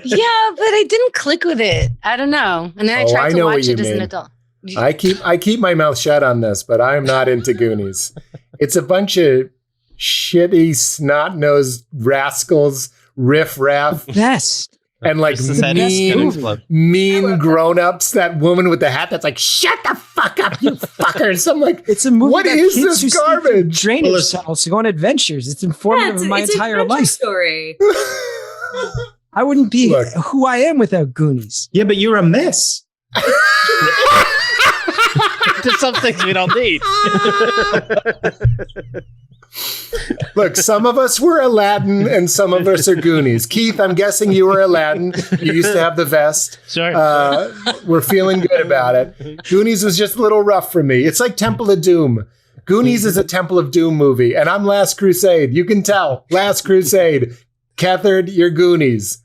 B: Yeah, but I didn't click with it. I don't know. And then I tried to watch it as an adult.
F: I keep my mouth shut on this, but I'm not into Goonies. It's a bunch of shitty, snot-nosed rascals, riff-raff.
D: Yes.
F: And like mean grown-ups. That woman with the hat that's like, shut the fuck up, you fuckers. I'm like,
D: it's a movie.
F: What is this garbage?
D: Drainage tunnels to go on adventures. It's informative of my entire life.
G: Story.
D: I wouldn't be who I am without Goonies.
E: Yeah, but you're a mess.
C: There's some things we don't need.
F: Look, some of us were Aladdin and some of us are Goonies. Keith, I'm guessing you were Aladdin. You used to have the vest.
C: Sure.
F: We're feeling good about it. Goonies was just a little rough for me. It's like Temple of Doom. Goonies is a Temple of Doom movie, and I'm Last Crusade. You can tell. Last Crusade. Gethard, you're Goonies.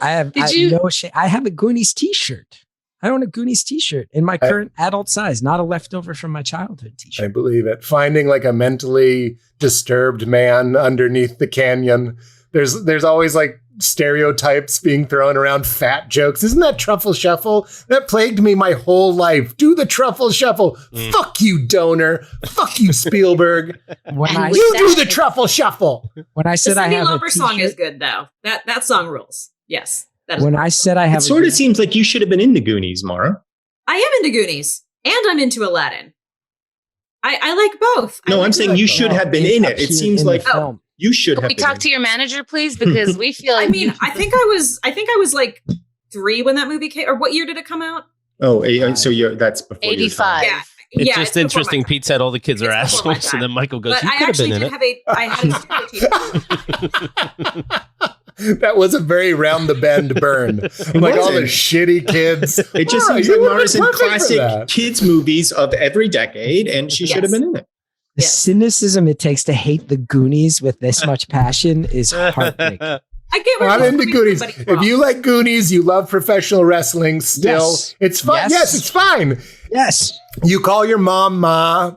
D: I have a Goonies t-shirt. I own a Goonies t-shirt in my current adult size, not a leftover from my childhood t-shirt.
F: I believe it. Finding like a mentally disturbed man underneath the canyon. There's always like stereotypes being thrown around, fat jokes. Isn't that truffle shuffle? That plagued me my whole life. Do the truffle shuffle. Fuck you, Donor. Fuck you, Spielberg. You do the truffle shuffle.
D: When I said
G: the
D: I
G: Cyndi
D: have
G: Lauper song is good though. That song rules. Yes.
D: When I said I have,
E: it sort of seems like you should have been in the Goonies, Mara.
G: I am into Goonies and I'm into Aladdin. I like both.
E: No, I'm saying you should have been in it. It seems like you should have.
B: Can we talk to your manager, please? Because we feel.
G: I mean, I think I was like 3 when that movie came. Or what year did it come out?
E: Oh, so that's before
B: 85.
G: Yeah.
C: It's just interesting. Pete said all the kids are assholes, and then Michael goes,
G: but
C: "You
G: I
C: could have
G: actually
C: been in
G: did
C: it."
G: I had a
F: That was a very round the bend burn. Like all the shitty kids.
E: It just seems like Mara's in classic kids movies of every decade, and she should have been in it.
D: The cynicism it takes to hate the Goonies with this much passion is heartbreaking.
G: I get where
F: I'm into Goonies. If you like Goonies, you love professional wrestling still.
D: Yes.
F: It's fine. Yes, it's fine.
D: Yes.
F: You call your mom Ma.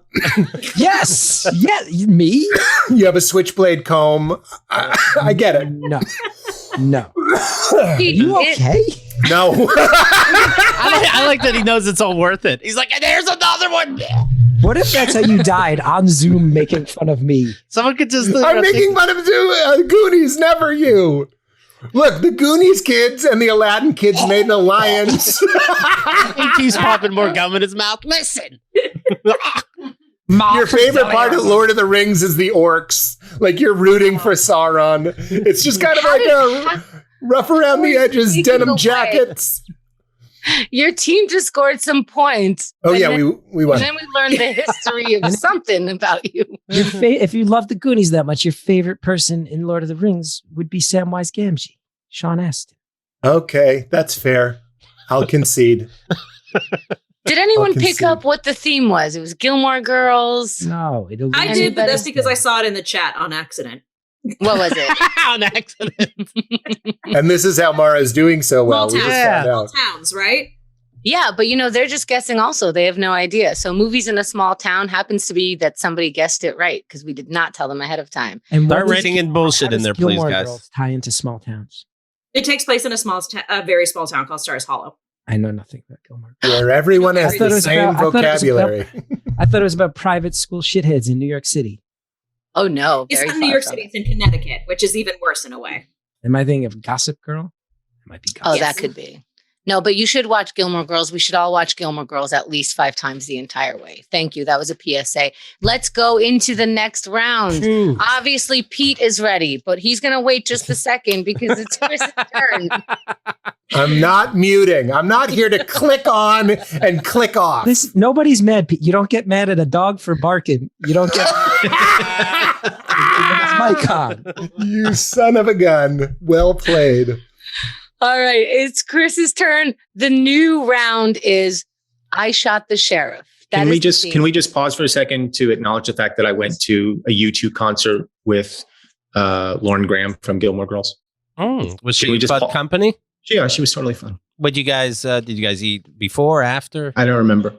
D: Yes. Yeah. Me?
F: You have a switchblade comb. I get it.
D: No. Are you okay?
F: No.
C: I like that he knows it's all worth it. He's like, there's another one.
D: What if that's how you died on Zoom making fun of me?
C: Someone could just.
F: I'm making fun of Goonies, never you. Look, the Goonies kids and the Aladdin kids made an alliance.
C: He keeps popping more gum in his mouth. Listen.
F: Your favorite part of Lord of the Rings is the orcs. Like you're rooting for Sauron. It's just kind of like a rough around the edges denim jackets.
B: Your team just scored some points.
F: Oh yeah, we won.
B: And then we learned the history of something about you.
D: If you love the Goonies that much, your favorite person in Lord of the Rings would be Samwise Gamgee, Sean Astin.
F: Okay, that's fair. I'll concede.
B: Did anyone pick up what the theme was? It was Gilmore Girls.
D: No,
G: I did, but that's because I saw it in the chat on accident.
B: What was it?
C: On accident.
F: And this is how Mara is doing so well.
G: Small
F: We just found out.
G: towns, right?
B: Yeah, but they're just guessing also. They have no idea. So movies in a small town happens to be that somebody guessed it right because we did not tell them ahead of time.
D: And
C: start writing in bullshit in there, please,
D: Gilmore
C: guys.
D: Girls tie into small towns.
G: It takes place in a very small town called Stars Hollow.
D: I know nothing about Gilmore.
F: Where everyone has the same vocabulary.
D: I thought it was about private school shitheads in New York City.
B: Oh, no.
G: It's not in New York City. It's in Connecticut, which is even worse in a way.
D: Am I thinking of Gossip Girl? It might be Gossip.
B: Oh, that could be. No, but you should watch Gilmore Girls. We should all watch Gilmore Girls at least 5 times the entire way. Thank you. That was a PSA. Let's go into the next round. Obviously, Pete is ready, but he's going to wait just a second because it's Chris's turn.
F: I'm not muting. I'm not here to click on and click off.
D: Listen, nobody's mad, Pete. You don't get mad at a dog for barking. You don't get mad at my con.
F: You son of a gun. Well played.
B: All right, it's Chris's turn. The new round is I Shot the Sheriff.
E: Can we just pause for a second to acknowledge the fact that I went to a U2 concert with Lauren Graham from Gilmore Girls?
C: Was she fun company?
E: Yeah, she was totally fun.
C: What did you guys eat before, after?
E: I don't remember.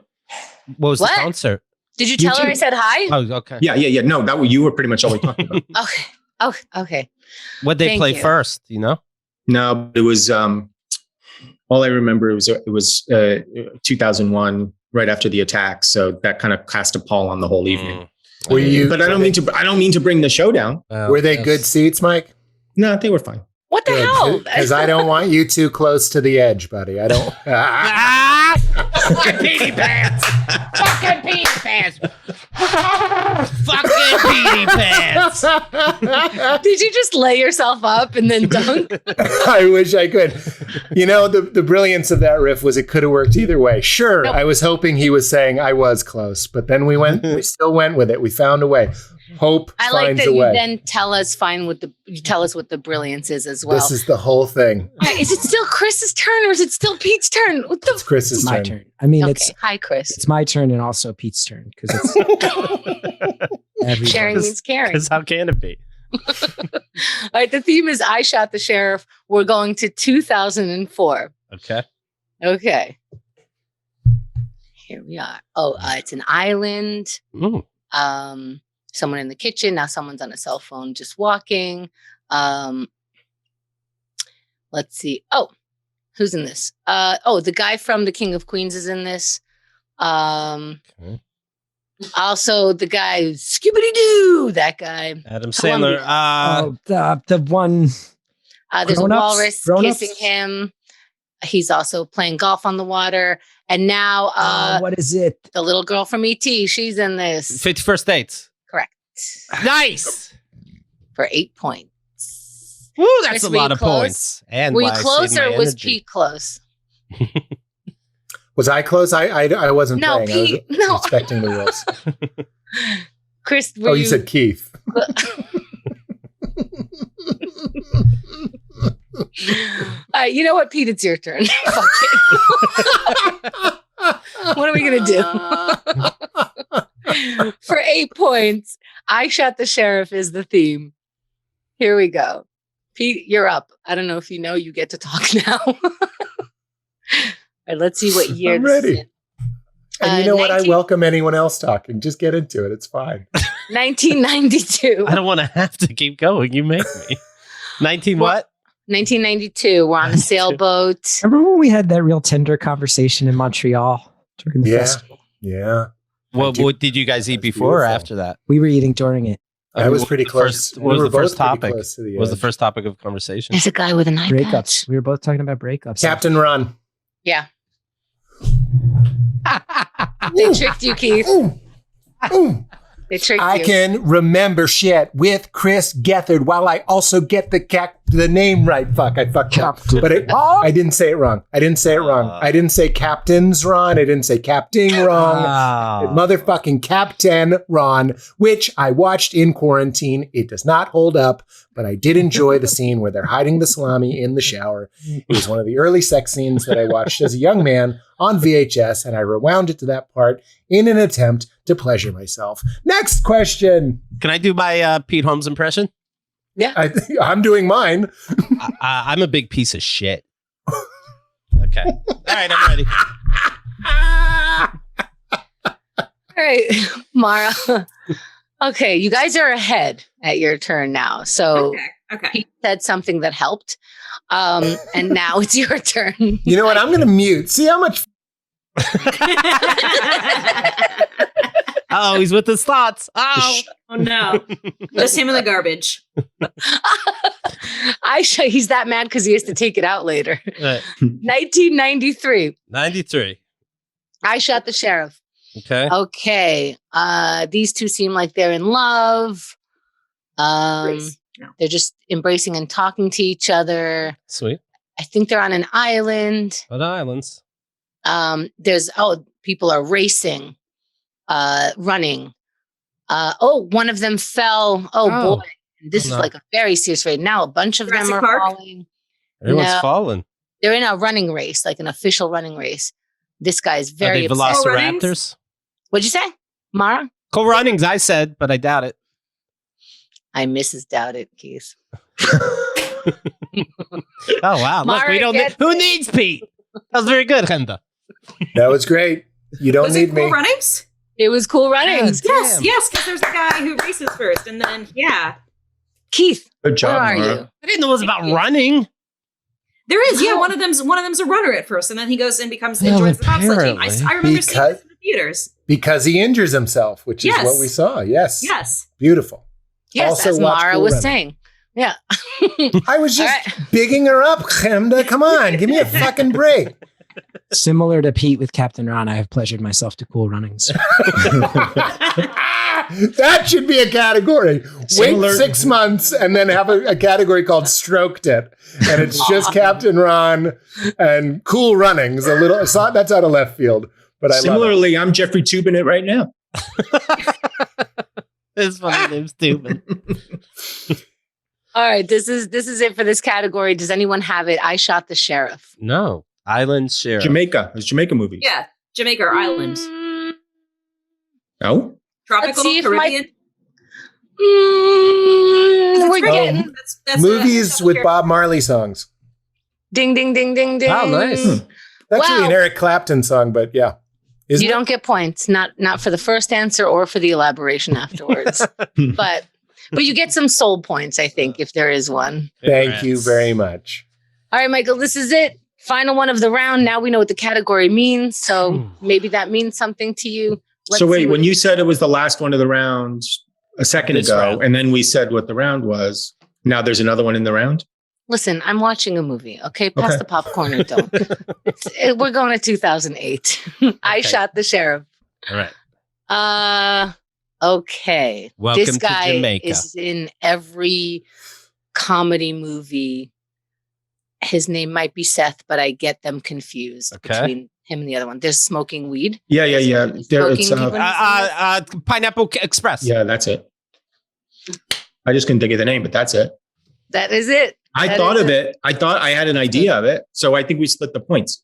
C: What was the concert?
B: Did you tell her I said hi?
C: Oh, okay.
E: Yeah. No, you were pretty much all we talked about.
B: Okay. Oh, okay.
C: What'd they play first? You know?
E: No, it was all I remember. It was 2001, right after the attack. So that kind of cast a pall on the whole evening. But I don't mean to bring the show down.
F: Were they good seats, Mike?
E: No, they were fine.
B: What the hell?
F: Because I don't want you too close to the edge, buddy. I don't.
C: Fucking Petey Pants! Fucking Petey Pants! Fucking Petey Pants!
B: Did you just lay yourself up and then dunk?
F: I wish I could. The brilliance of that riff was it could have worked either way. Sure, nope. I was hoping he was saying I was close, but then we still went with it. We found a way. Hope
B: I like
F: finds
B: that
F: a
B: you
F: way.
B: then tell us what the brilliance is as well.
F: This is the whole thing.
B: Is it still Chris's turn or is it still Pete's turn?
F: It's Chris's
D: my
F: turn.
D: I mean,
B: hi, Chris.
D: It's my turn and also Pete's turn because it's
B: sharing means caring.
C: Because how can it be?
B: All right, the theme is I Shot the Sheriff. We're going to 2004. Okay. Here we are. Oh, it's an island. Someone in the kitchen. Now someone's on a cell phone just walking. let's see. Oh, who's in this? The guy from The King of Queens is in this.
C: Okay.
B: Also, the guy Scooby-Doo, that guy.
C: Adam Sandler.
D: The one.
B: There's a
D: Grown-ups?
B: walrus
D: Grown-ups?
B: kissing him. He's also playing golf on the water. And now,
D: what is it?
B: the little girl from E.T., she's in this.
C: 51st Dates.
B: Correct.
C: Nice.
B: For 8 points.
C: Woo, that's
B: Chris,
C: a
B: were you
C: lot of
B: close?
C: points. And
B: Were you
C: why I
B: close
C: saved
B: or
C: my
B: was
C: energy.
B: Pete close?
F: Was I close? I wasn't
B: No,
F: playing.
B: Pete,
F: I was
B: no.
F: expecting the rules.
B: Chris, were
F: Oh, you said Keith.
B: All right, you know what, Pete? It's your turn. Fuck it. What are we going to do? For 8 points, I Shot the Sheriff is the theme. Here we go. Pete, you're up. I don't know if you know, you get to talk now. All right, let's see what year
F: I'm
B: this is
F: ready.
B: in.
F: And you know what? I
B: 19
F: welcome anyone else talking. Just get into it. It's fine.
B: 1992.
C: I don't want to have to keep going. You make me. 19 what?
B: 1992. We're on a sailboat.
D: Remember when we had that real tender conversation in Montreal during the
F: Yeah.
D: festival?
F: Yeah.
C: What did you guys eat
F: That's
C: before or
F: beautiful.
C: after that?
D: We were eating during it.
F: I was
C: what
F: pretty
C: the
F: close.
C: First, what was
F: We
C: the
F: were
C: first
F: both pretty
C: topic?
F: close to the
C: What was the
F: edge.
C: first topic of conversation?
B: There's a guy with an eye
D: Breakups.
B: patch.
D: We were both talking about breakups.
F: Captain Ron.
B: Yeah. They tricked you, Keith.
F: Ooh.
B: They tricked
F: I
B: you.
F: can remember shit with Chris Gethard while I also get the name right. Fuck, I fucked up. But I didn't say it wrong. I didn't say it wrong. I didn't say Captain's Ron. I didn't say Captain wrong. Motherfucking Captain Ron, which I watched in quarantine. It does not hold up, but I did enjoy the scene where they're hiding the salami in the shower. It was one of the early sex scenes that I watched as a young man on VHS, and I rewound it to that part in an attempt to pleasure myself. Next question.
C: Can I do my Pete Holmes impression?
F: I'm doing mine.
C: I'm a big piece of shit. Okay. All right, I'm ready.
B: All right, Mara. Okay, you guys are ahead at your turn now. So
G: Okay.
B: Pete said something that helped. And now it's your turn.
F: You know what? I'm going to mute. See how much.
C: Oh, he's with his thoughts. Oh,
G: Oh no. Just him in the garbage.
B: He's that mad because he has to take it out later. 1993.
C: 93.
B: I Shot the Sheriff.
C: Okay.
B: Okay. These two seem like they're in love.
G: Please. No.
B: They're just embracing and talking to each other.
C: Sweet.
B: I think they're on an island.
C: What islands?
B: People are racing, running. One of them fell. Oh. Boy. This is
C: no.
B: like a very serious race. Now a bunch of
G: Jurassic
B: them are
G: Park?
B: falling.
C: Everyone's
B: No.
C: falling.
B: They're in a running race, like an official running race. This guy is
C: Are
B: very
C: they
B: upset.
C: velociraptors?
B: What'd you say, Mara?
C: Cool runnings, I said, but I doubt it.
B: I Mrs. Doubt it, Keith.
C: Oh, wow. Look,
B: Mara
C: we don't
B: gets
C: who needs Pete? That was very good, Chemda.
F: That was great. You don't
G: Was
F: need
G: it Cool
F: me.
G: Runnings?
B: It was Cool Runnings.
G: Yes,
C: Damn.
G: yes, because there's a guy who races first, and then
B: Keith,
E: Good job,
B: where are
E: Mara.
B: you?
C: I didn't know it was about running.
G: there is. Yeah,
B: Wow.
G: one of them's a runner at first, and then he goes and becomes
C: Well,
G: joins the bobsled team. I
C: apparently.
G: remember seeing
F: Because-
G: this in the theaters.
F: Because he injures himself, which is
G: Yes.
F: what we saw. Yes.
G: Yes.
F: Beautiful.
B: Yes,
F: Also
B: as
F: watch
B: Mara
F: Cool
B: was
F: Runnings.
B: saying. Yeah.
F: I was just
B: All right.
F: bigging her up, Chemda. Come on. Give me a fucking break.
D: Similar to Pete with Captain Ron, I have pleasured myself to Cool Runnings.
F: That should be a category.
E: Similar-
F: Wait 6 months and then have a category called Stroked It. And it's just Captain Ron and Cool Runnings. That's out of left field. But I love it.
E: Similarly, I'm Jeffrey Tubin it right now.
C: It's funny, name's stupid.
B: All right. This is it for this category. Does anyone have it? I Shot the Sheriff.
C: No. Island Sheriff.
E: Jamaica. It's Jamaica movie.
G: Yeah. Jamaica or Island.
E: No?
G: Tropical,
B: see if
G: Caribbean.
B: We're getting
G: That's
F: Movies with Bob Marley songs.
B: ding, ding, ding, ding, ding.
C: Oh, nice.
F: That's really
B: Wow.
F: an Eric Clapton song, but yeah. Isn't
B: You
F: it?
B: don't get points, not for the first answer or for the elaboration afterwards. but you get some soul points, I think, if there is one.
F: Thank you very much.
B: All right, Michael, this is it. Final one of the round. Now we know what the category means. So maybe that means something to you.
E: So wait, when you said it was the last one of the rounds a second ago,
C: round.
E: and then we said what the round was, now there's another one in the round?
B: Listen, I'm watching a movie. Okay, pass the popcorn or don't. We're going to 2008. I shot the sheriff.
C: All right.
B: Okay.
C: Welcome
B: this guy
C: to Jamaica.
B: is in every comedy movie. His name might be Seth, but I get them confused between him and the other one. There's Smoking Weed.
E: Yeah. There, it's,
C: Pineapple Express.
E: yeah, that's it. I just couldn't think of the name, but that's it.
B: That is it.
E: I thought of it. I thought I had an idea of it. So I think we split the points.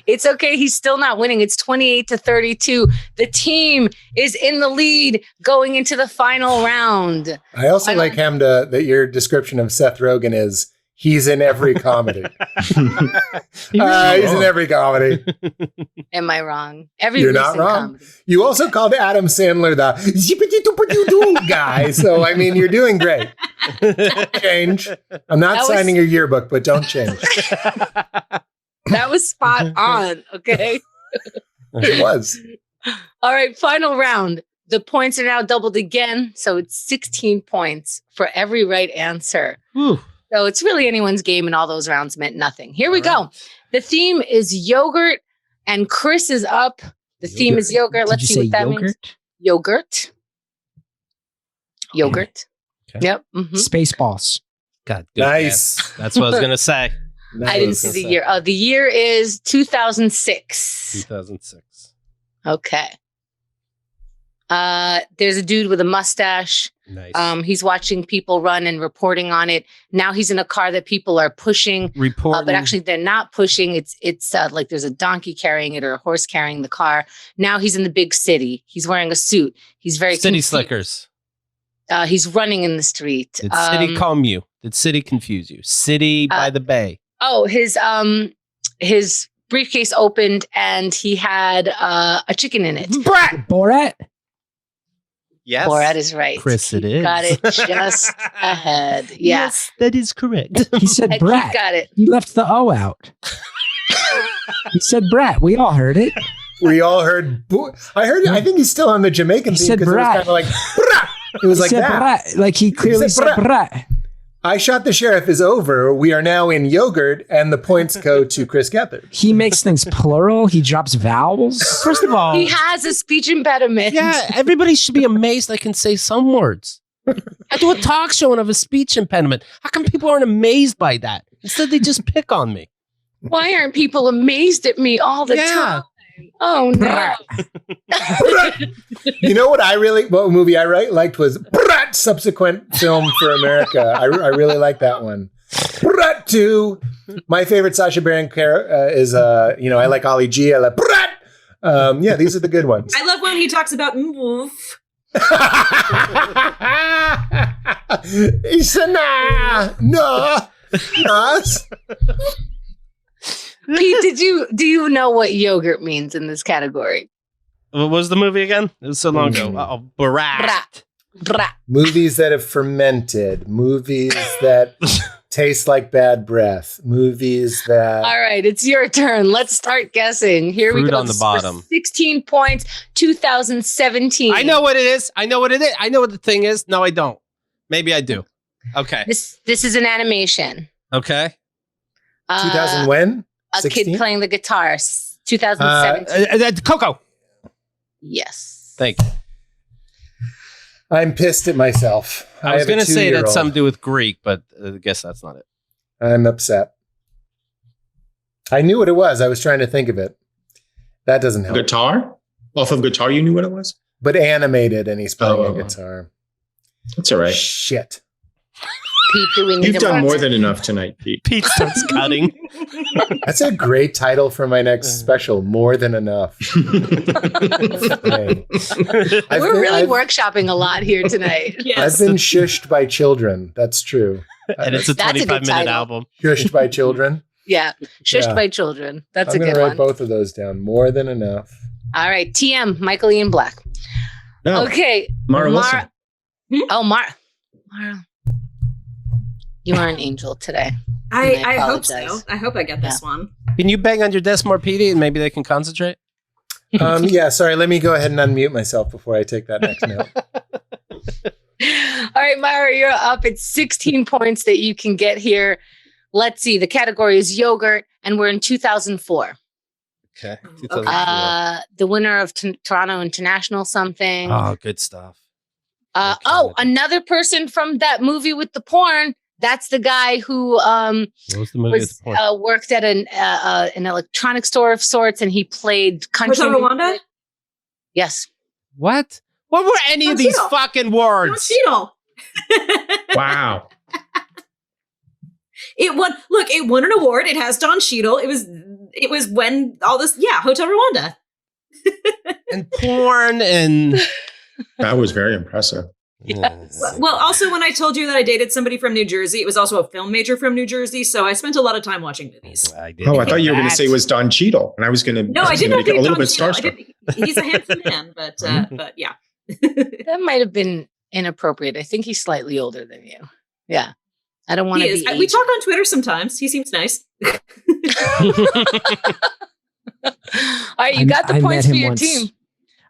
B: It's okay. He's still not winning. It's 28-32. The team is in the lead going into the final round.
F: I also like Chemda that your description of Seth Rogen is he's in every comedy. He's in every comedy.
B: Am I wrong? Every
F: You're not wrong.
B: comedy.
F: You also called Adam Sandler the zippity-doo-ba-doo-doo guy. So, I mean, you're doing great. Change. I'm not signing your yearbook, but don't change.
B: That was spot on. Okay.
F: It was.
B: All right. Final round. The points are now doubled again. So it's 16 points for every right answer.
C: Whew.
B: So it's really anyone's game, and all those rounds meant nothing. Here we go. The theme is yogurt, and Chris is up. The theme is yogurt. Let's see what that means. Yogurt. Yogurt.
C: Okay.
B: Yep. Mm-hmm.
D: Spaceballs.
C: God, good
F: Nice.
C: guess. That's what I was going to say.
B: I didn't see the year. Oh, the year is 2006.
C: 2006.
B: Okay. There's a dude with a mustache.
C: Nice.
B: He's watching people run and reporting on it. Now he's in a car that people are pushing.
C: Reporting.
B: But actually they're not pushing. It's like there's a donkey carrying it or a horse carrying the car. Now he's in the big city. He's wearing a suit. He's very
C: City Slickers.
B: He's running in the street.
C: Did City calm you? Did City confuse you? City by the Bay.
B: Oh, his briefcase opened and he had a chicken in it.
D: Borat?
C: Yes.
B: Borat is right.
C: Chris, it is.
B: Got it just ahead. Yeah.
C: Yes, that is correct.
D: He said brat.
B: Got it.
D: He left the O out. He said brat. We all heard it.
F: We all heard. I think he's still on the Jamaican
D: He
F: theme
D: said
F: because it was
D: brat.
F: kind of like. Brat. It was
D: He
F: like
D: said
F: that.
D: brat. Like he clearly
F: said
D: said brat.
F: I Shot the Sheriff is over. We are now in yogurt, and the points go to Chris Gethard.
D: He makes things plural. He drops vowels.
C: First of all,
B: He has a speech impediment.
C: yeah, everybody should be amazed I can say some words. I do a talk show and have a speech impediment. How come people aren't amazed by that? Instead, they just pick on me.
B: Why aren't people amazed at me all the time? Oh no.
F: You know what what movie I liked was Brat, subsequent film for America. I really like that one. Brat 2. My favorite Sacha Baron is I like Ali G. I like Brat. Yeah, these are the good ones.
G: I love when he talks about move.
F: He said, no.
B: Pete, do you know what yogurt means in this category?
C: What was the movie again? It was so long ago. Oh, Barat.
B: Brat.
F: Movies that have fermented. Movies that taste like bad breath. Movies that...
B: All right, it's your turn. Let's start guessing. Here we
C: Fruit
B: go.
C: on the bottom.
B: 16 points, 2017.
C: I know what it is. I know what the thing is. No, I don't. Maybe I do. Okay.
B: This is an animation.
C: Okay.
F: 2000 when?
B: A
F: 16?
B: kid playing the guitar. 2017.
C: Coco.
B: Yes.
C: Thank you.
F: I'm pissed at myself.
C: I was
F: going to
C: say it had something to do with Greek, but I guess that's not it.
F: I'm upset. I knew what it was. I was trying to think of it. That doesn't help.
E: Guitar? Off of guitar, you knew what it was?
F: But animated, and he's playing a guitar.
E: That's all right.
F: Shit.
B: Pete, do we need
E: You've done more than enough tonight, Pete.
C: Pete starts cutting.
F: That's a great title for my next special. More than enough. Okay.
B: We're really workshopping a lot here tonight.
G: Yes.
F: I've been shushed by children. That's true.
C: And it's a
B: That's a good
C: 25-minute
B: title.
C: album.
F: Shushed by children.
B: Yeah. Shushed
F: Yeah.
B: by children. That's
F: I'm
B: a
F: going
B: good
F: to write
B: one.
F: both of those down. More than enough.
B: All right. TM, Michael Ian Black.
E: No.
B: Okay.
E: Mara Wilson.
B: Oh, Mara. You are an angel today.
G: I hope so. I hope I get this one.
C: Can you bang on your desk more, Petey, and maybe they can concentrate?
F: Yeah, sorry. Let me go ahead and unmute myself before I take that next note.
B: All right, Myra, you're up. It's 16 points that you can get here. Let's see. The category is yogurt, and we're in 2004.
C: Okay.
B: The winner of Toronto International something.
C: Oh, good stuff.
B: Another person from that movie with the porn. That's the guy who
C: what was the movie with the porn?
B: Worked at an electronic store of sorts, and he played country.
G: Hotel Rwanda?
B: Yes.
C: What? What were any of these fucking words?
E: Wow.
G: It won an award. It has Don Cheadle. It was when all this, Hotel Rwanda.
C: And porn and...
E: That was very impressive.
B: Yes.
G: Well, also when I told you that I dated somebody from New Jersey, it was also a film major from New Jersey, so I spent a lot of time watching movies.
E: I thought you were going to say it was Don Cheadle, and I was going to
G: No, I did not
E: get a little
G: Don
E: bit starstruck.
G: He's a handsome man, but yeah.
B: That might have been inappropriate. I think he's slightly older than you. Yeah. I don't want to be.
G: We talk on Twitter sometimes. He seems nice.
B: All right, you got the points for your team.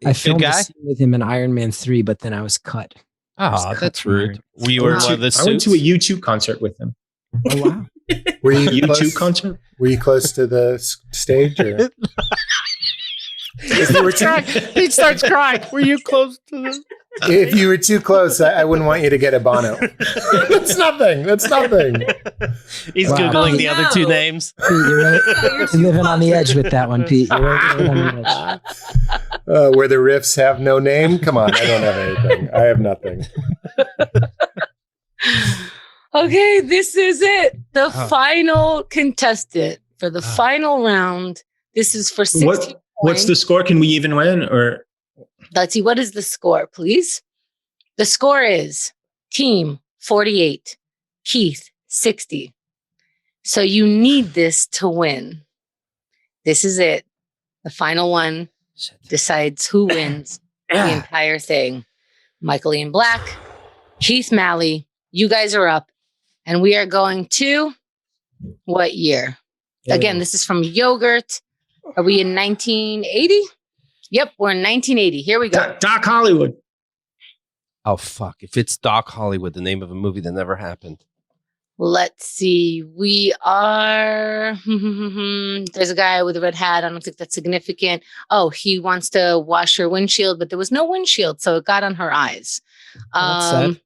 D: I filmed a scene with him in Iron Man 3, but then I was cut.
C: Oh, that's rude. I went to
E: a U2 concert with him.
F: Oh, wow. Were you U2 concert? Were you close to the stage? Or?
C: He starts crying. Were you close to the...
F: If you were too close, I wouldn't want you to get a Bono. That's nothing.
C: He's Googling the other two names.
D: Pete, you're living on the edge with that one, Pete. You're living on the
F: edge. Where the riffs have no name? Come on, I don't have anything. I have nothing.
B: Okay, this is it. The final contestant for the final round. This is for 16 points.
E: What's the score? Can we even win? Or
B: let's see. What is the score, please? The score is team 48, Keith 60. So you need this to win. This is it. The final one decides who wins the entire thing. Michael Ian Black, Keith Malley, you guys are up. And we are going to what year? Again, this is from Yogurt. Are we in 1980? Yep, we're in 1980. Here we go.
E: Doc Hollywood.
C: Oh, fuck. If it's Doc Hollywood, the name of a movie that never happened.
B: Let's see. We are... There's a guy with a red hat. I don't think that's significant. Oh, he wants to wash her windshield, but there was no windshield, so it got on her eyes.
C: That's sad.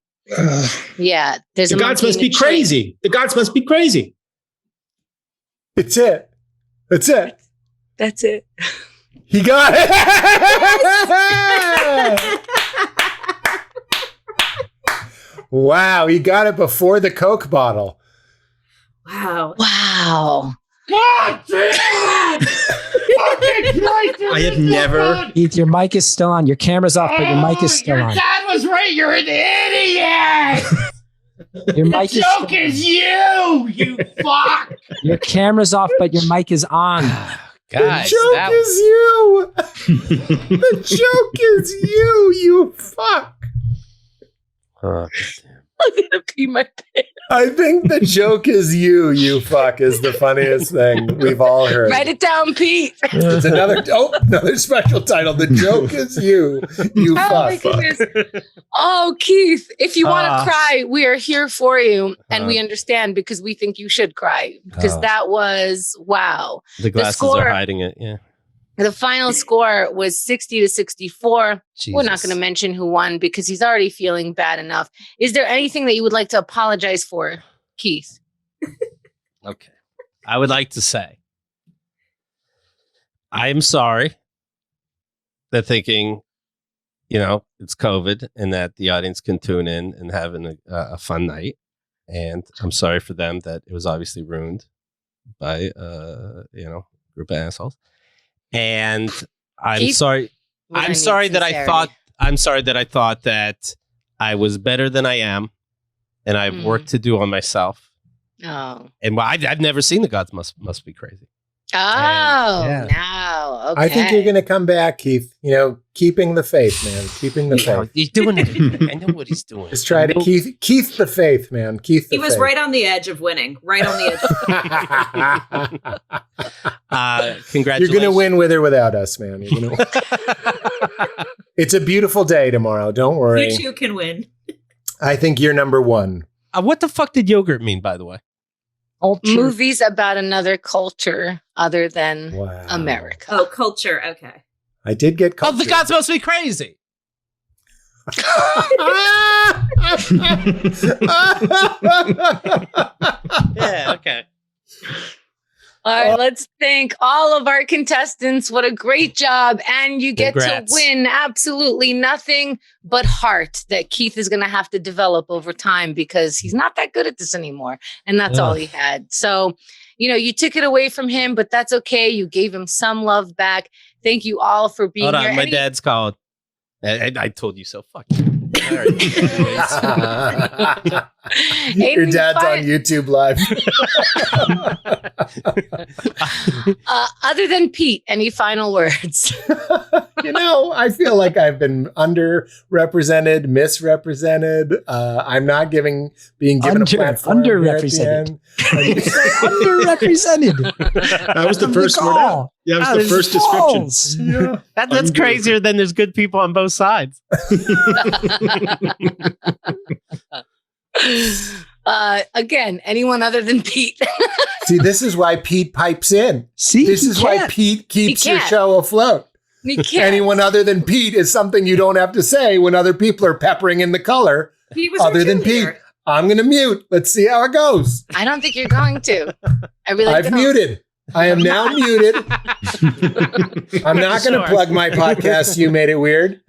B: Yeah.
E: The gods must be crazy. The gods must be crazy.
F: It's it. That's it.
B: That's it.
F: He got it. Wow, he got it before the Coke bottle.
G: Wow.
C: God damn it!
E: I have never.
D: Keith, your mic is still on. Your camera's off, but your mic is still on.
C: Your dad was right. You're an idiot.
D: Your mic
C: the joke is you fuck.
D: Your camera's off, but your mic is on.
C: Guys,
F: the joke is you. The joke is you fuck.
B: I'm gonna pee my pants.
F: I think the joke is you fuck is the funniest thing we've all heard.
B: Write it down, Pete.
F: It's another special title. The joke is you fuck.
B: Oh, Keith, if you want to cry, we are here for you. And we understand because we think you should cry. Because that was, wow.
C: The glasses are hiding it, yeah.
B: The final score was 60 to 64.
C: Jesus.
B: We're not going to mention who won because he's already feeling bad enough. Is there anything that you would like to apologize for, Keith?
C: Okay. I would like to say, I'm sorry that thinking, it's COVID and that the audience can tune in and have a fun night. And I'm sorry for them that it was obviously ruined by, group of assholes. And I'm sorry that I thought that I was better than I am, and I have work to do on myself.
B: Oh,
C: and I've never seen The Gods Must Be Crazy.
B: Oh,
F: Yeah.
B: no. Okay.
F: I think you're going to come back, Keith. You know, keeping the faith, man. Keeping the faith.
C: He's doing it. I know what he's doing.
F: Just try to Keith the faith, man. Keith the
G: He was
F: faith.
G: right on the edge of winning. Right on the edge.
C: Congratulations.
F: You're going to win with or without us, man. You're gonna It's a beautiful day tomorrow. Don't worry.
G: You too can win.
F: I think you're number one.
C: What the fuck did yogurt mean, by the way?
B: Movies about another culture other than
F: Wow.
B: America.
G: Oh, culture. Okay.
F: I did get
C: Oh, the God's Supposed to Be Crazy. Yeah, okay.
B: All right, let's thank all of our contestants. What a great job. And you get
C: Congrats.
B: to win absolutely nothing but heart that Keith is going to have to develop over time because he's not that good at this anymore. And that's all he had. So, you took it away from him, but that's okay. You gave him some love back. Thank you all for being
C: Hold
B: here.
C: on, my dad's calling. I told you so. Fuck you. All right.
F: Your dad's on YouTube Live.
B: Other than Pete, any final words?
F: I feel like I've been underrepresented, misrepresented. I'm not being given a platform.
D: Underrepresented.
F: Underrepresented.
E: That was the first word out. Yeah, that was the first description.
F: Yeah.
C: That's crazier than there's good people on both sides.
B: Again, anyone other than Pete.
F: See, this is why Pete pipes in.
D: See,
F: This is why Pete keeps your show afloat.
B: We can't.
F: Anyone other than Pete is something you don't have to say when other people are peppering in the color.
G: He was
F: Other
G: our
F: than Pete,
G: cheerleader.
F: I'm going to mute. Let's see how it goes.
B: I don't think you're going to. I really
F: I've
B: don't.
F: muted. I am now muted. I'm not going to plug my podcast. You Made It Weird.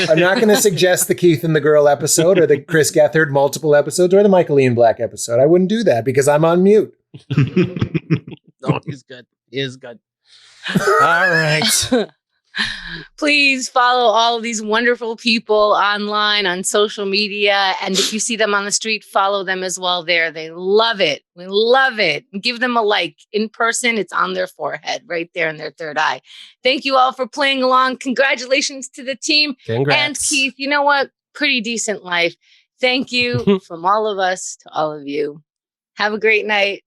F: I'm not going to suggest the Keith and the Girl episode or the Chris Gethard multiple episodes or the Michael Ian Black episode. I wouldn't do that because I'm on mute.
C: Oh, he's good. He is good. All right.
B: Please follow all of these wonderful people online on social media. And if you see them on the street, follow them as well there. They love it. We love it. Give them a like. In person, it's on their forehead, right there in their third eye. Thank you all for playing along. Congratulations to the team.
C: Congrats.
B: And Keith, you know what? Pretty decent life. Thank you from all of us to all of you. Have a great night.